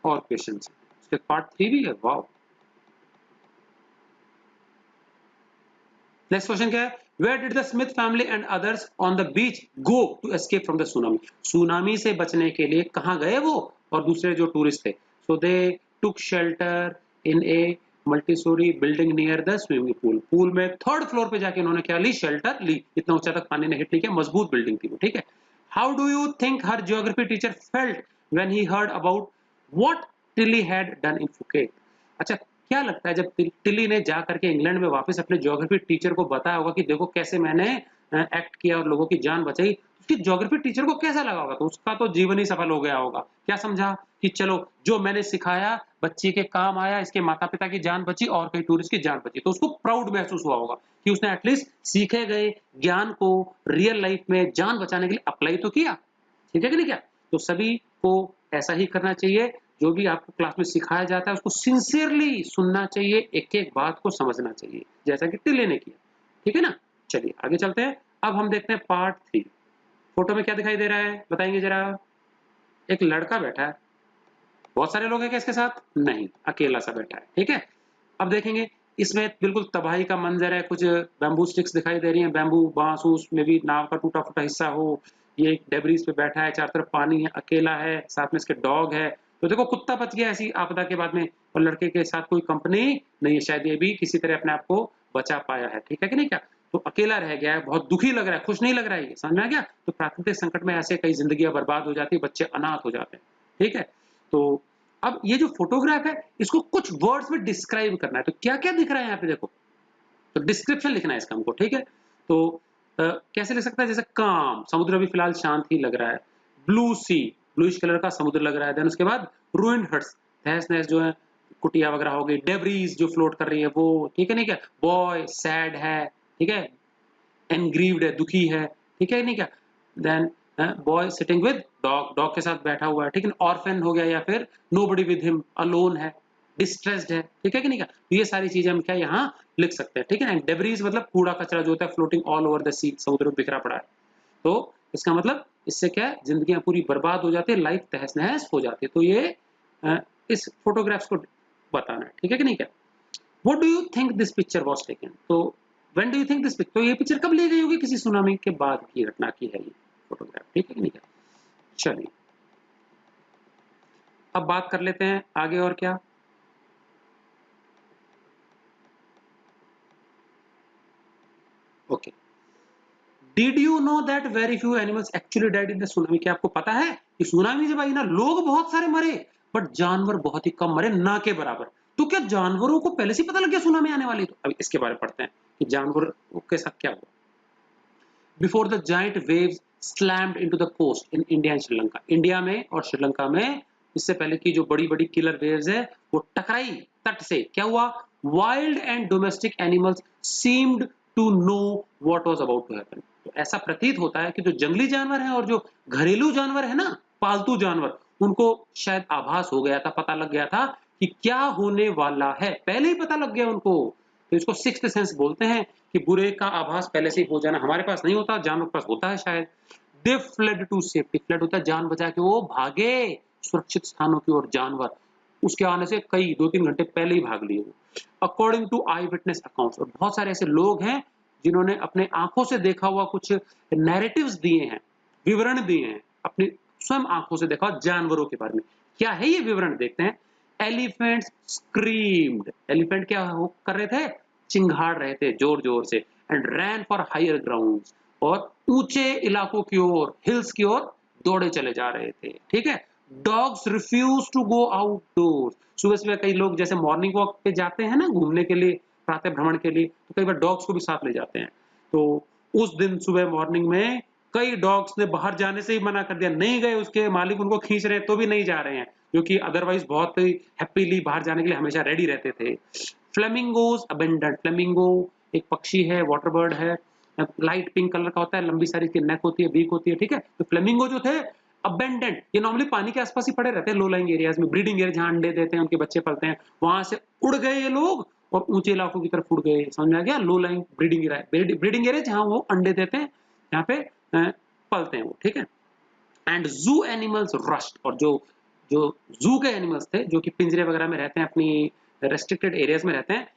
और क्वेश्चन से। उसके पार्ट 3 भी है। वाओ! नेक्स्ट क्वेश्चन क्या है? Where did the Smith family and others on the beach go to escape from the tsunami? Tsunami से बचने के लिए कहां गए वो और दूसरे जो टूरिस्ट थे? So they took shelter in a multi storey building near the swimming pool. Pool में थर्ड फ्लोर पे जाके उन्होंने क्या ली, शेल्टर ली। इतना ऊंचा तक पानी ने हिट नहीं किया, मजबूत बिल्डिंग थी वो, ठीक है। How do you think her geography teacher felt when he heard about what Tilly had done in Phuket? अच्छा, क्या लगता है जब टिली ने जा करके इंग्लैंड में वापस अपने ज्योग्राफी टीचर को बताया होगा कि देखो कैसे मैंने एक्ट किया और लोगों की जान बचाई, उसकी ज्योग्राफी टीचर को कैसा लगा होगा? तो उसका तो जीवन ही सफल हो गया होगा। क्या समझा कि चलो जो मैंने सिखाया बच्ची के काम आया, इसके माता पिता की जान बची और कई टूरिस्ट की जान बची, तो उसको प्राउड महसूस हुआ होगा कि उसने एटलीस्ट सीखे गए ज्ञान को रियल लाइफ में जान बचाने के लिए अप्लाई तो किया। ठीक है कि नहीं किया? तो सभी को ऐसा ही करना चाहिए। जो भी आपको क्लास में सिखाया जाता है उसको सिंसियरली सुनना चाहिए, एक एक बात को समझना चाहिए, जैसा कि टिले ने किया। ठीक है ना? चलिए आगे चलते हैं। अब हम देखते हैं पार्ट 3। फोटो में क्या दिखाई दे रहा है बताएंगे जरा? एक लड़का बैठा है। बहुत सारे लोग हैं क्या इसके साथ? नहीं, अकेला सा बैठा है। ठीक है, अब देखेंगे इसमें बिल्कुल तबाही का मंजर है। कुछ बैम्बू स्टिक्स दिखाई दे रही हैं, बैम्बू बांस उस में भी नाव का टूटा फूटा हिस्सा हो। ये एक डेब्रीज पे बैठा है, चारों तरफ पानी है, अकेला है, साथ में इसके डॉग है। तो देखो कुत्ता बच गया ऐसी आपदा के बाद में, और लड़के के साथ कोई कंपनी नहीं है, शायद ये भी किसी तरह अपने आप को बचा पाया है। ठीक है कि नहीं क्या? तो अकेला रह गया है, बहुत दुखी लग रहा है, खुश नहीं लग रहा है। ये समझ में आ गया? तो प्राकृतिक संकट में ऐसे कई जिंदगियां बर्बाद हो जाती है, बच्चे अनाथ हो जाते हैं। ठीक है, तो अब ये जो फोटोग्राफ है इसको कुछ वर्ड्स में डिस्क्राइब करना है। तो क्या क्या दिख रहा है यहाँ पे देखो, तो डिस्क्रिप्शन लिखना है इसका हमको। ठीक है, तो कैसे लिख सकता है? जैसे काम, समुद्र अभी फिलहाल शांत ही लग रहा है। ब्लू सी, ब्लूइश कलर का समुद्र लग रहा है। देन उसके बाद रूइंड हट्स, तहस नहस जो है, कुटिया वगैरह हो गई। डेब्रीज जो फ्लोट कर रही है वो। ठीक है नहीं क्या? बॉय सैड है, ठीक है, एनग्रीव्ड है, दुखी है। ठीक है नहीं क्या? Then boy sitting with dog, dog के साथ बैठा हुआ है। ठीक है, ऑर्फन हो गया, या फिर नोबडी विद हिम, अलोन है, डिस्ट्रेस्ड है। ठीक है कि नहीं क्या? तो ये सारी चीजें हम क्या यहाँ लिख सकते हैं। ठीक है, डेब्रीज मतलब कूड़ा कचरा जो होता है, floating all over the sea, समुद्र में बिखरा पड़ा है। तो इसका मतलब इससे क्या है, जिंदगियां पूरी बर्बाद हो जाती है, लाइफ तहस नहस हो जाती है। तो ये इस फोटोग्राफ्स को बताना है। ठीक है कि नहीं क्या? What do you think this picture was taken? तो when do you think this picture, तो ये पिक्चर कब ली गई होगी? किसी सुनामी के बाद की घटना की है ये फोटोग्राफ। ठीक है कि नहीं क्या? चलिए अब बात कर लेते हैं आगे और क्या। Okay, did you know that very few animals actually died in the tsunami? क्या आपको पता है कि सुनामी जब आई ना, लोग बहुत सारे मरे बट जानवर बहुत ही कम मरे, ना के बराबर। तो क्या जानवरों को पहले से पता लग गया सुनामी आने वाली? तो अब इसके बारे में पढ़ते हैं कि जानवरों के साथ क्या हुआ। Before the giant waves slammed into the coast in India and Sri Lanka, India में और श्रीलंका में इससे पहले की जो बड़ी बड़ी किलर वेव्स है वो टकराई तट से, क्या हुआ? Wild and domestic animals seemed to know what was about to happen. तो ऐसा प्रतीत होता है कि जो जंगली जानवर है और जो घरेलू जानवर है ना, पालतू जानवर, उनको शायद आभास हो गया था, पता लग गया था कि क्या होने वाला है, पहले ही पता लग गया उनको। तो इसको सिक्स्थ सेंस बोलते हैं कि बुरे का आभास पहले से ही हो जाना। हमारे पास नहीं होता, जानवर के पास होता है शायद। They fled to safety, fled होता है जान बचा के वो भागे सुरक्षित स्थानों की ओर। जानवर उसके आने से कई 2-3 घंटे पहले ही भाग लिए वो, according to eye witness accounts. और बहुत सारे ऐसे लोग हैं जिन्होंने अपने आंखों से देखा हुआ कुछ नैरेटिव्स दिए हैं, विवरण दिए हैं, अपनी स्वयं आंखों से देखा जानवरों के बारे में। क्या है ये विवरण? देखते हैं। एलिफेंट्स स्क्रीम्ड, एलिफेंट क्या कर रहे थे? चिंघाड़ रहे थे जोर जोर से। And ran for higher grounds, और ऊंचे इलाकों की ओर, हिल्स की ओर दौड़े चले जा रहे थे। ठीक है। Dogs refuse to go outdoors, सुबह सुबह कई लोग जैसे मॉर्निंग वॉक पे जाते हैं ना, घूमने के लिए, प्रातः भ्रमण के लिए, तो कई बार डॉग्स को भी साथ ले जाते हैं। तो उस दिन सुबह मॉर्निंग में कई डॉग्स ने बाहर जाने से ही मना कर दिया, नहीं गए। उसके मालिक उनको खींच रहे हैं तो भी नहीं जा रहे हैं, जो कि अदरवाइज बहुत ही हैप्पीली बाहर जाने के लिए हमेशा रेडी रहते थे। फ्लेमिंगोज अबेंडेंट, फ्लेमिंगो एक पक्षी है, वाटर बर्ड है, लाइट पिंक कलर का होता है, लंबी सारी इसकी नेक होती है, बीक होती है। ठीक है, तो फ्लेमिंगो जो थे अबेंडेंट, ये नॉर्मली पानी के आसपास ही पड़े रहते हैं, लो लाइंग एरियाज में, ब्रीडिंग एरिया जहां अंडे देते हैं, उनके बच्चे पलते हैं, वहां से उड़ गए ये लोग और ऊंचे इलाकों की तरफ उड़ गए। समझ में आ गया? लो लाइंग ब्रीडिंग एरिया जहां वो अंडे देते हैं, यहाँ पे पलते हैं वो। ठीक है। एंड जू एनिमल्स रश्ड, और जो जो जू के एनिमल्स थे जो कि पिंजरे वगैरह में रहते हैं, अपनी रेस्ट्रिक्टेड एरियाज में रहते हैं,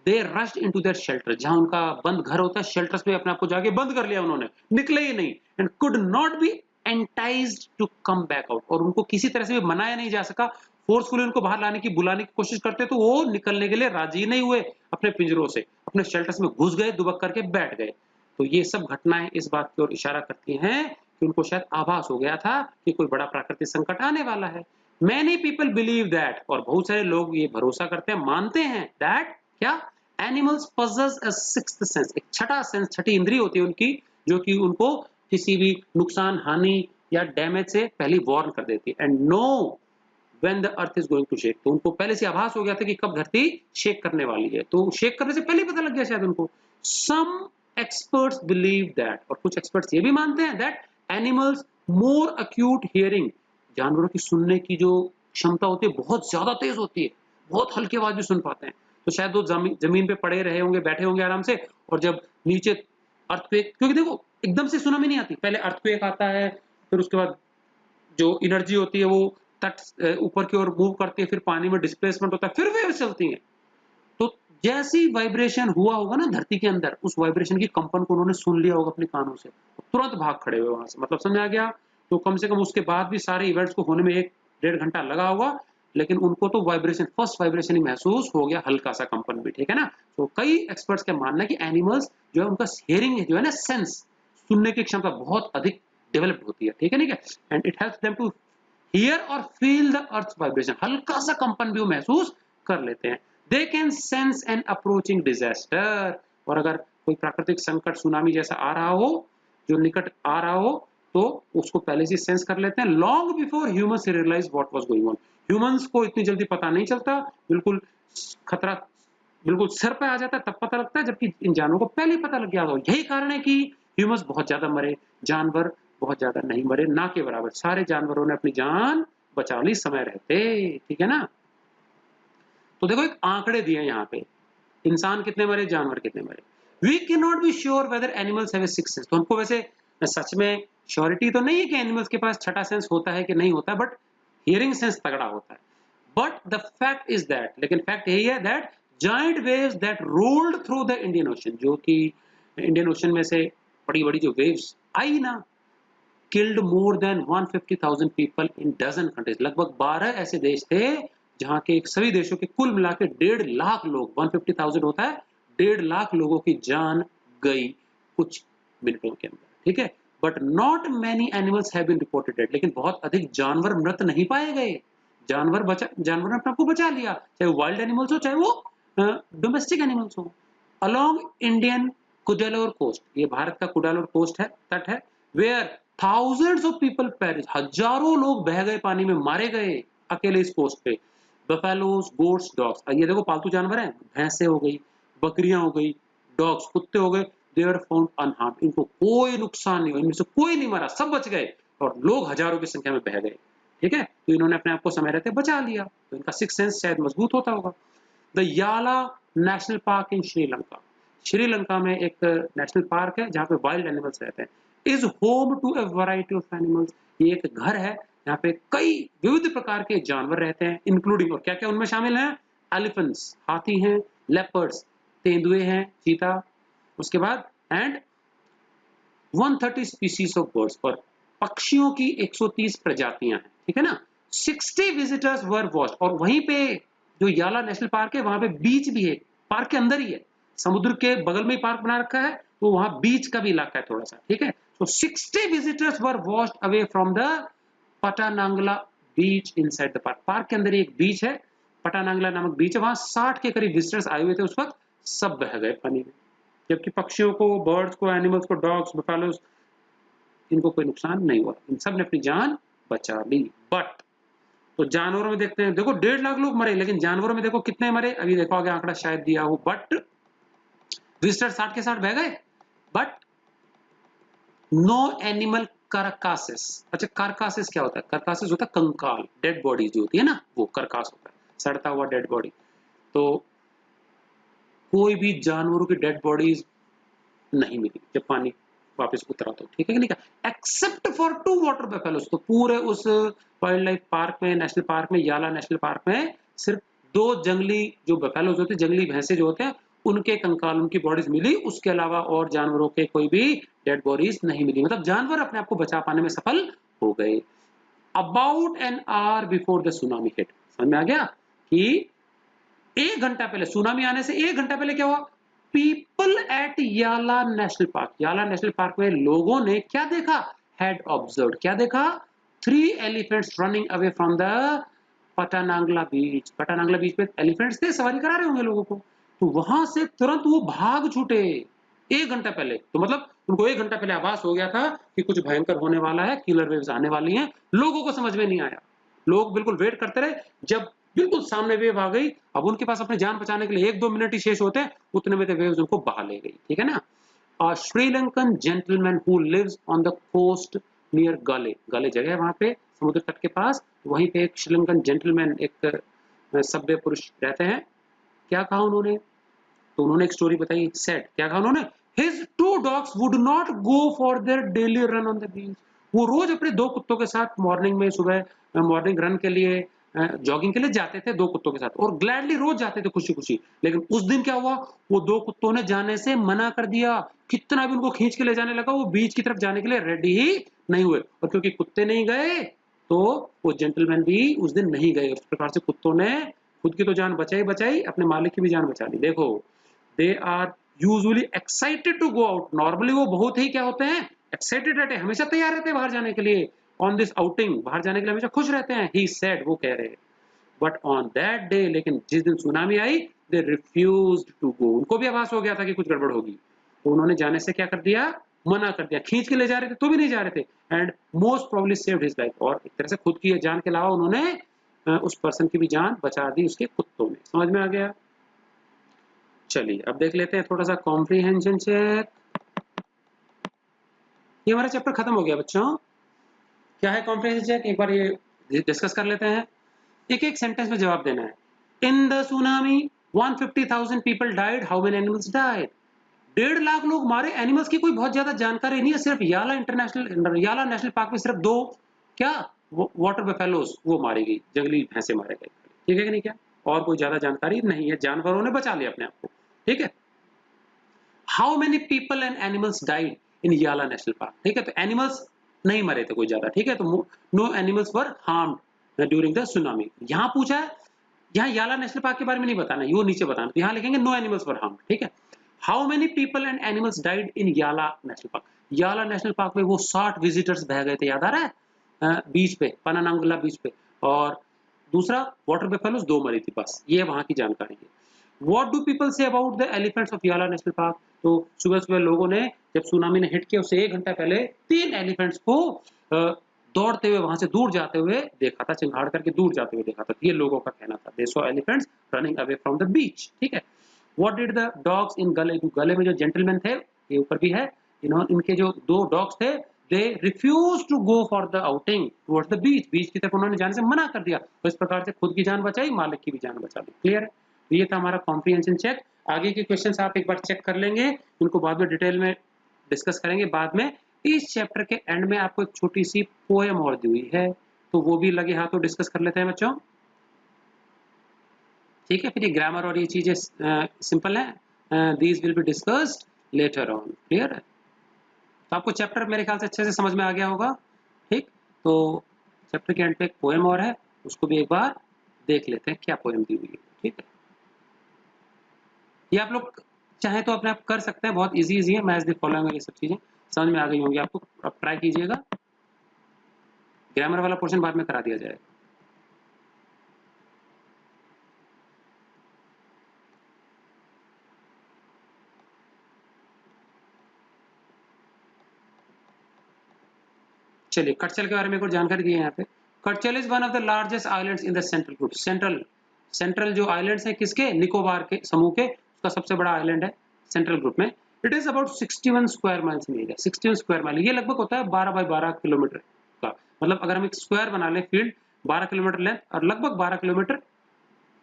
they rushed into their shelter, जहां उनका बंद घर होता है, शेल्टर्स में अपने आप को जाके बंद कर लिया उन्होंने, निकले ही नहीं। And could not be enticed to come back out, और उनको किसी तरह से भी मनाया नहीं जा सका फोर्सफुली उनको बाहर लाने की, बुलाने की कोशिश करते तो वो निकलने के लिए राजी नहीं हुए अपने पिंजरों से, अपने शेल्टर्स में घुस गए, दुबक करके बैठ गए। तो ये सब घटनाएं इस बात की ओर इशारा करती हैं कि उनको शायद आभास हो गया था कि कोई बड़ा प्राकृतिक संकट आने वाला है। मैनी पीपल बिलीव दैट, और बहुत सारे लोग ये भरोसा करते हैं, मानते हैं दैट क्या, एनिमल्स पजेस अ सिक्स्थ सेंस, एक छठा सेंस, छठी इंद्री होती है उनकी, जो कि उनको किसी भी नुकसान, हानि या डैमेज से पहले वार्न कर देती है। And know when the earth is going to shake, तो उनको पहले से आभास हो गया था कि कब धरती शेक करने वाली है, तो शेक करने से पहले पता लग गया शायद उनको। सम एक्सपर्ट्स बिलीव दैट, और कुछ एक्सपर्ट्स ये भी मानते हैं that animals more acute hearing, जानवरों की सुनने की जो क्षमता होती है बहुत ज्यादा तेज होती है, बहुत हल्की आवाज भी सुन पाते हैं। तो शायद वो जमीन पे पड़े रहे होंगे, बैठे होंगे आराम से, और जब नीचे अर्थक्वेक, क्योंकि देखो एकदम से सुनामी नहीं आती, पहले अर्थक्वेक आता है, फिर उसके बाद जो एनर्जी होती है वो तट ऊपर की ओर मूव करती है, फिर पानी में डिस्प्लेसमेंट होता है, फिर वेव्स चलती हैं। तो जैसी वाइब्रेशन हुआ होगा ना धरती के अंदर, उस वाइब्रेशन की कंपन को उन्होंने सुन लिया होगा अपने कानों से, तुरंत भाग खड़े हुए वहां से, मतलब समझ आ गया। तो कम से कम उसके बाद भी सारे इवेंट्स को होने में 1-1.5 घंटा लगा होगा, लेकिन उनको तो वाइब्रेशन, फर्स्ट वाइब्रेशन ही महसूस हो गया, हल्का सा कंपन भी, ठीक है ना। तो कई एक्सपर्ट्स का मानना है कि एनिमल्स जो है उनका हियरिंग जो है ना, सेंस, सुनने की क्षमता बहुत अधिक डेवलप्ड होती है, ठीक है ना। And it helps them to hear और फील द अर्थ वाइब्रेशन, हल्का सा कंपन भी वो महसूस कर लेते हैं। They can sense an approaching disaster, और अगर कोई प्राकृतिक संकट, सुनामी जैसा आ रहा हो, जो निकट आ रहा हो, तो उसको पहले से सेंस कर लेते हैं, long before humans realise what was going on. Humans को इतनी जल्दी पता नहीं चलता, बिल्कुल खतरा बिल्कुल सर पे आ जाता है तब पता लगता है, जबकि इन जानवरों को पहले ही पता लग गया हो। यही कारण है कि ह्यूमंस बहुत ज्यादा मरे, जानवर बहुत ज्यादा नहीं मरे, ना के बराबर सारे जानवरों ने अपनी जान बचा ली समय रहते, ठीक है ना। तो देखो एक आंकड़े दिए यहाँ पे, इंसान कितने मरे, जानवर कितने मरे। We can not be sure whether animals have a sixth sense, तो हमको वैसे सच में श्योरिटी तो नहीं है कि एनिमल्स के पास छठा सेंस होता है कि नहीं होता, बट हियरिंग सेंस तगड़ा होता है। But the fact is that, लेकिन फैक्ट यही है that giant waves that rolled through the Indian ocean, जो कि इंडियन ओशन में से बड़ी बड़ी जो वेव्स आई ना, killed more than 150,000 people in dozen countries, लगभग 12 ऐसे देश थे जहां के सभी देशों के कुल मिला के 1.5 लाख लोग, 150,000 होता है, 1.5 लाख लोगों की जान गई कुछ मिनटों के अंदर, ठीक है। But not many animals have been reported dead, लेकिन बहुत अधिक जानवर मृत नहीं पाए गए। जानवर ने अपने आप को बचा लिया, चाहे वो वाइल्ड एनिमल्स हो, चाहे वो डोमेस्टिक एनिमल्स हो। अलोंग इंडियन कुडालोर कोस्ट, ये भारत का कुडालोर कोस्ट है, तट है, where thousands of people perish, हजारों लोग बह गए, पानी में मारे गए अकेले इस कोस्ट पे। बफेलोज, गोट्स, डॉग्स, ये देखो पालतू जानवर हैं, भैंसे हो गई, बकरियां हो गई, डॉग्स, कुत्ते हो गए, दे आर फाउंड अनहार्म, इनको कोई नुकसान नहीं हुआ, इनमें से कोई नहीं मरा, सब बच गए, और लोग हजारों की संख्या में बह गए, ठीक है। तो इन्होंने अपने आप को समय रहते बचा लिया, तो इनका सिक्स सेंस शायद मजबूत होता होगा। द याला नेशनल पार्क इन श्रीलंका, श्रीलंका में एक नेशनल पार्क है जहाँ पे वाइल्ड एनिमल्स रहते हैं, is home to a variety of animals, ये एक घर है यहाँ पे कई विविध प्रकार के जानवर रहते हैं, इंक्लूडिंग, और क्या क्या उनमें शामिल हैं, एलिफेंट्स, हाथी हैं, लेपर्ड्स, तेंदुए हैं, चीता, उसके बाद एंड 130 स्पीसीज ऑफ बर्ड्स, और पक्षियों की 130 प्रजातियां हैं, ठीक है ना। 60 विजिटर्स वर वॉच्ड, और वहीं पे जो याला नेशनल पार्क है वहां पे बीच भी है, पार्क के अंदर ही है, समुद्र के बगल में ही पार्क बना रखा है, तो वहां बीच का भी इलाका है थोड़ा सा, ठीक है। तो 60 visitors were watched away from the Patanangla beach inside the park, park के अंदर एक बीच है, पटानांगला नामक बीच है, वहां 60 के करीब विजिटर्स आए हुए थे उस वक्त, सब बह गए पानी में, जबकि पक्षियों को, बर्ड्स को, एनिमल्स को, डॉग्स, बफेलोज, इनको कोई नुकसान नहीं हुआ, इन सब ने अपनी जान बचा ली। बट तो जानवरों में देखते हैं, देखो 1.5 लाख लोग मरे, लेकिन जानवरों में देखो कितने मरे, अभी देखो आगे आंकड़ा शायद दिया हो, बट विजिटर 60 के 60 बह गए, बट नो एनिमल कार्कासेस। अच्छा, कार्कासेस क्या होता है, कार्कासेस होता है कंकाल, डेड बॉडी जो होती है ना, वो कार्कास होता है, सड़ता हुआ डेड बॉडी। तो कोई भी जानवरों की डेड बॉडीज नहीं मिली जब पानी वापस उतरा, तो ठीक है नहीं, एक्सेप्ट फॉर 2 वाटर बफेलोज, तो पूरे उस वाइल्ड लाइफ पार्क में, नेशनल पार्क में, याला नेशनल पार्क में सिर्फ 2 जंगली जो बफेलोज होते हैं, जंगली भैंसे जो होते हैं, उनके कंकाल, उनकी बॉडीज मिली, उसके अलावा और जानवरों के कोई भी डेड बॉडीज नहीं मिली, मतलब जानवर अपने आप को बचा पाने में सफल हो गए। About an hour before the tsunami hit, समझ में आ गया कि 1 घंटा पहले, सुनामी आने से 1 घंटा पहले क्या हुआ? पीपल एट याला नेशनल पार्क, याला नेशनल पार्क में लोगों ने क्या देखा? हैड ऑब्जर्व्ड, क्या देखा? 3 elephants running away from the Patanangla beach. Patanangla beach पे एलिफेंट्स थे, सवारी करा रहे होंगे लोगों को, तो वहां से तुरंत वो भाग छूटे 1 घंटा पहले। तो मतलब उनको 1 घंटा पहले आभास हो गया था कि कुछ भयंकर होने वाला है, किलर वेव्स आने वाली हैं। लोगों को समझ में नहीं आया, लोग बिल्कुल वेट करते रहे। जब बिल्कुल सामने वेव आ गई, अब उनके पास अपनी जान बचाने के लिए 1-2 मिनट ही शेष होते हैं, उतने में तो वेव्स उनको बहा ले गई, ठीक है ना? A Sri Lankan gentleman who lives on the coast near Gale, Gale जगह है वहां पे समुद्र तट के पास, वहीं पे एक श्रीलंकन जेंटलमैन, एक सभ्य पुरुष रहते हैं। क्या कहा उन्होंने? तो उन्होंने एक स्टोरी बताई। सेड, क्या कहा उन्होंने? His 2 dogs would not go for their daily run on the बीच। वो रोज अपने 2 कुत्तों के साथ मॉर्निंग में, सुबह मॉर्निंग रन के लिए, जॉगिंग के लिए जाते थे 2 कुत्तों के साथ, और ग्लैडली रोज जाते थे खुशी-खुशी। लेकिन उस दिन क्या हुआ? वो 2 कुत्तों ने जाने से मना कर दिया। कितना भी उनको खींच के ले जाने लगा, वो बीच की तरफ जाने के लिए रेडी ही नहीं हुए। और क्योंकि कुत्ते नहीं गए, तो वो जेंटलमैन भी उस दिन नहीं गए। उस प्रकार से कुत्तों ने खुद की तो जान बचाई बचाई, अपने मालिक की भी जान बचा ली। देखो, they are usually excited to go out. Normally वो बहुत ही क्या होते हैं? एक्साइटेड रहते हैं, हमेशा तैयार रहते हैं बाहर जाने के लिए। ऑन दिस आउटिंग, बाहर जाने के लिए हमेशा खुश रहते हैं। ही सेड, वो कह रहे हैं। बट ऑन दैट डे, लेकिन जिस दिन सुनामी आई, दे रिफ्यूज्ड टू गो। उनको भी आभास हो गया था कि कुछ गड़बड़ होगी, तो उन्होंने जाने से क्या कर दिया? मना कर दिया। खींच के ले जा रहे थे तो भी नहीं जा रहे थे। And most probably saved his life, और एक तरह से खुद की जान के अलावा उन्होंने उस पर्सन की भी जान बचा दी उसके कुत्तों ने। समझ में आ गया? चलिए अब देख लेते हैं थोड़ा सा कॉम्प्रीहेंशन चेक। ये हमारा चैप्टर खत्म हो गया बच्चों। क्या है कॉम्प्रीहेंशन चेक? एक बार ये डिस्कस कर लेते हैं। एक एक सेंटेंस में जवाब देना है। In the tsunami 150,000 people died, how many animals died? 1.5 lakh लोग मारे। एनिमल्स की कोई बहुत ज्यादा जानकारी नहीं है, सिर्फ याला नेशनल पार्क में सिर्फ 2 क्या वाटर बफेलोज वो मारी गई, जंगली भैंसे मारे गए। ठीक है कि नहीं? क्या और कोई ज्यादा जानकारी नहीं है, जानवरों ने बचा लिया अपने आप को। ठीक है। How many people and animals died in याला नेशनल पार्क? ठीक है, तो एनिमल्स नहीं मरे थे कोई ज्यादा। ठीक है, तो no animals were harmed during the tsunami. यहाँ पूछा है, यहाँ याला नेशनल पार्क के बारे में नहीं बताना, ये वो नीचे बताना, तो यहाँ लिखेंगे नो एनिमल्स वर हार्म्ड। ठीक है। How many people and animals died in याला नेशनल पार्क? याला नेशनल पार्क में वो 60 विजिटर्स बह गए थे, याद आ रहा है? बीच पे, पनानांगला बीच पे। और दूसरा वाटर बफेलोज 2 मरी थी, बस ये वहां की जानकारी है। What do people say about the elephants of Yala National Park? तो सुबह सुबह लोगों ने, जब सुनामी ने हिट किया उससे 1 घंटा पहले 3 एलिफेंट्स को दौड़ते हुए वहां से दूर जाते हुए देखा था, चिंगाड़ करके दूर जाते हुए देखा था। ये लोगों का कहना था। They saw elephants running away from the beach. ठीक है। What did the dogs in Gale do? गले में जो जेंटलमैन थे, ये ऊपर भी है, इनके जो 2 डॉग्स थे, they refused to go for the outing towards the beach. बीच की तरफ उन्होंने जाने से मना कर दिया। तो इस प्रकार से खुद की जान बचाई, मालिक की भी जान बचा ली। क्लियर है? तो ये था हमारा कॉम्प्रीहेंशन चेक। आगे के क्वेश्चंस आप एक बार चेक कर लेंगे, इनको बाद में डिटेल में डिस्कस करेंगे बाद में। इस चैप्टर के एंड में आपको एक छोटी सी पोएम और दी हुई है, तो वो भी लगे हाथों डिस्कस कर लेते हैं बच्चों। ठीक है, फिर ये ग्रामर और ये चीजें सिंपल है, these will be discussed later on. Clear है? तो आपको चैप्टर मेरे ख्याल से अच्छे से समझ में आ गया होगा। ठीक, तो चैप्टर के एंड पे एक पोएम और है, उसको भी एक बार देख लेते हैं क्या पोएम दी हुई है। ठीक है, ये आप लोग चाहे तो अपने आप कर सकते हैं, बहुत इजी इजी है। मैच द फॉलोइंग, ये सब चीजें समझ में आ गई होंगी आपको। आप ट्राई कीजिएगा, ग्रामर वाला पोर्शन बाद में करा दिया जाएगा। चलिए, कटचल के बारे में कुछ जानकारी दी है यहाँ पे। Katchal is one of the largest islands in the central group. Central जो आइलैंड्स है किसके? निकोबार के समूह के, उसका सबसे बड़ा आइलैंड है सेंट्रल ग्रुप में। It is about 61 square miles in area. 61 square mile, ये लगभग होता है 12 बाई 12 किलोमीटर का। मतलब अगर हम एक स्क्वायर बना लें फील्ड, 12 किलोमीटर लेंथ और लगभग 12 किलोमीटर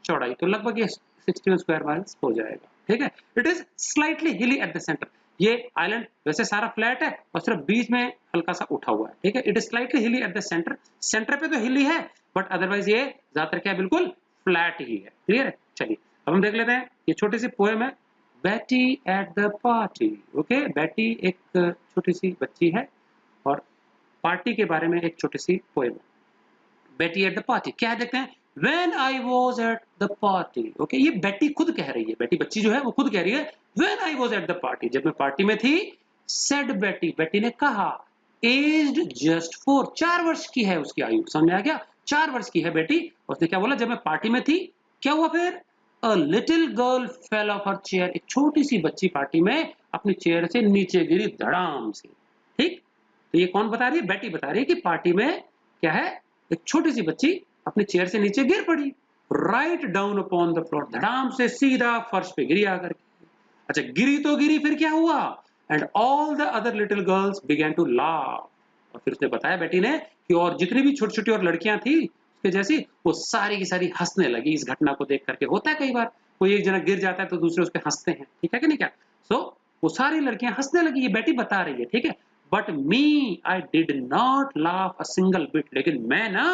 चौड़ाई, तो लगभग ये 61 स्क्वायर माइल्स हो जाएगा। ठीक है। इट इज स्लाइटली हिली एट द सेंटर। ये आइलैंड वैसे सारा फ्लैट है और सिर्फ बीच में हल्का सा उठा हुआ है। ठीक है। इट इज स्लाइटली हिली एट द सेंटर। सेंटर पे तो हिली है, बट अदरवाइज ये ज्यादातर क्या, बिल्कुल फ्लैट ही है। क्लियर है? चलिए अब हम देख लेते हैं, ये छोटी सी पोएम है, बैटी एट द पार्टी। ओके, बैटी एक छोटी सी बच्ची है और पार्टी के बारे में एक छोटी सी पोएम है। बैटी एट द पार्टी क्या है देखते हैं। When I was at the party, okay ये बेटी खुद कह रही है, बेटी बच्ची जो है वो खुद कह रही है when I was at the party, जब मैं पार्टी में थी, said बेटी, बेटी ने कहा, aged just 4, 4 वर्ष की है उसकी आयु, समझ में आ गया, 4 वर्ष की है बेटी, उसने क्या बोला, जब मैं पार्टी में थी, क्या हुआ फिर, a little girl fell off her chair, एक छोटी सी बच्ची पार्टी में अपनी चेयर से नीचे गिरी धड़ाम से, ठीक, तो ये कौन बता रही है, बेटी बता रही है कि पार्टी में क्या है, एक छोटी सी बच्ची अपनी चेयर से नीचे गिर पड़ी, write down upon the floor, धड़ाम से सीधा फर्श पे गिरी आकर के, अच्छा गिरी तो गिरी, फिर क्या हुआ, and all the other little girls began to laugh, और फिर उसने बताया बेटी ने कि और जितनी भी छोटी छोटी और लड़कियां थी उसके जैसी, वो सारी की सारी हंसने लगी इस घटना को देख करके, होता है कई बार कोई एक जना गिर जाता है तो दूसरे उस पर हंसते हैं, ठीक है कि नहीं क्या, सो वो सारी लड़कियां हंसने लगी, ये बेटी बता रही है, ठीक है, but me I did not laugh a single bit, लेकिन मैं ना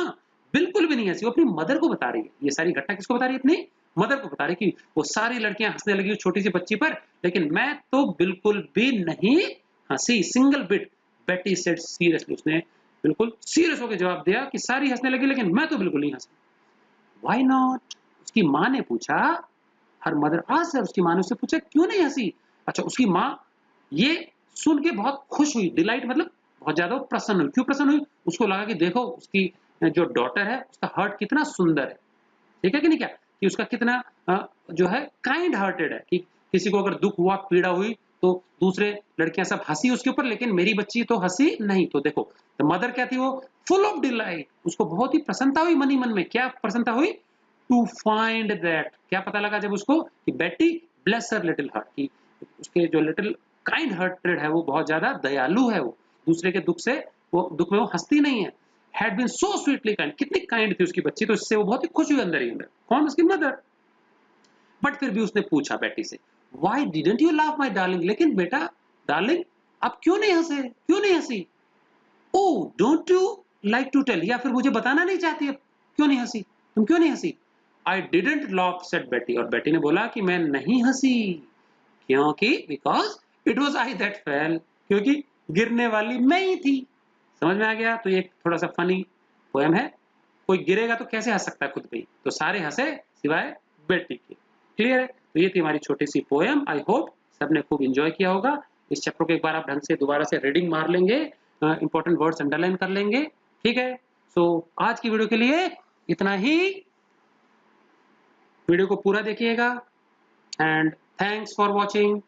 बिल्कुल भी नहीं हंसी, वो अपनी मदर को बता रही है, ये सारी घटना किसको बता रही है, अपनी मदर को बता रही कि वो सारी लड़कियां हंसने लगी उस छोटी सी बच्ची पर, लेकिन मैं तो बिल्कुल भी नहीं हंसी, सिंगल बिट, बेटी सेड सीरियसली, उसने बिल्कुल सीरियस होकर जवाब दिया कि सारी हंसने लगी लेकिन मैं तो बिल्कुल नहीं हंसी, व्हाई नॉट, उसकी माँ ने पूछा, हर मदर आस्क्ड, उसकी माँ ने उससे पूछा क्यों नहीं हंसी, अच्छा उसकी माँ ये सुन के बहुत खुश हुई, डिलाइट मतलब बहुत ज्यादा प्रसन्न हुई, क्यों प्रसन्न हुई, उसको लगा कि देखो उसकी जो डॉटर है उसका हार्ट कितना सुंदर है, ठीक है कि नहीं क्या, कि उसका कितना जो है काइंड हार्टेड है, कि किसी को अगर दुख हुआ पीड़ा हुई तो दूसरे लड़कियां सब हंसी उसके ऊपर, लेकिन मेरी बच्ची तो हंसी नहीं, तो देखो तो मदर क्या थी, वो फुल ऑफ डिलाइट, उसको बहुत ही प्रसन्नता हुई मन ही मन में, क्या प्रसन्नता हुई, टू फाइंड दैट, क्या पता लगा जब उसको कि बेटी ब्लेस हर लिटिल हार्ट, की उसके जो लिटिल काइंड हार्टेड है वो बहुत ज्यादा दयालु है, वो दूसरे के दुख से, वो दुख में वो हंसती नहीं है, had been so sweetly kind, कितनी काइंड थी उसकी बच्ची, तो इससे वो बहुत ही खुश हुई अंदर ही अंदर, कौन, उसकी मदर, बट फिर भी उसने पूछा बेटी से, why didn't you laugh my darling, लेकिन बेटा डार्लिंग आप क्यों नहीं हंसे, क्यों नहीं हंसी, oh don't you like to tell, या फिर मुझे बताना नहीं चाहती अब क्यों नहीं हंसी, तुम क्यों नहीं हंसी, आई डिडंट लाफ सेड बेटी, और बेटी ने बोला कि मैं नहीं हंसी, क्योंकि because it was I that fell, क्योंकि गिरने वाली मैं ही थी, समझ में आ गया, तो ये थोड़ा सा फनी पोएम है, कोई गिरेगा तो कैसे हंस सकता है खुद पे ही, तो सारे हंसे सिवाय बेटी के, क्लियर है, तो ये थी हमारी छोटी सी पोएम, आई होप सबने खूब एंजॉय किया होगा, इस चैप्टर को एक बार आप ढंग से दोबारा से रीडिंग मार लेंगे, इंपॉर्टेंट वर्ड्स अंडरलाइन कर लेंगे, ठीक है, सो आज की वीडियो के लिए इतना ही, वीडियो को पूरा देखिएगा एंड थैंक्स फॉर वॉचिंग।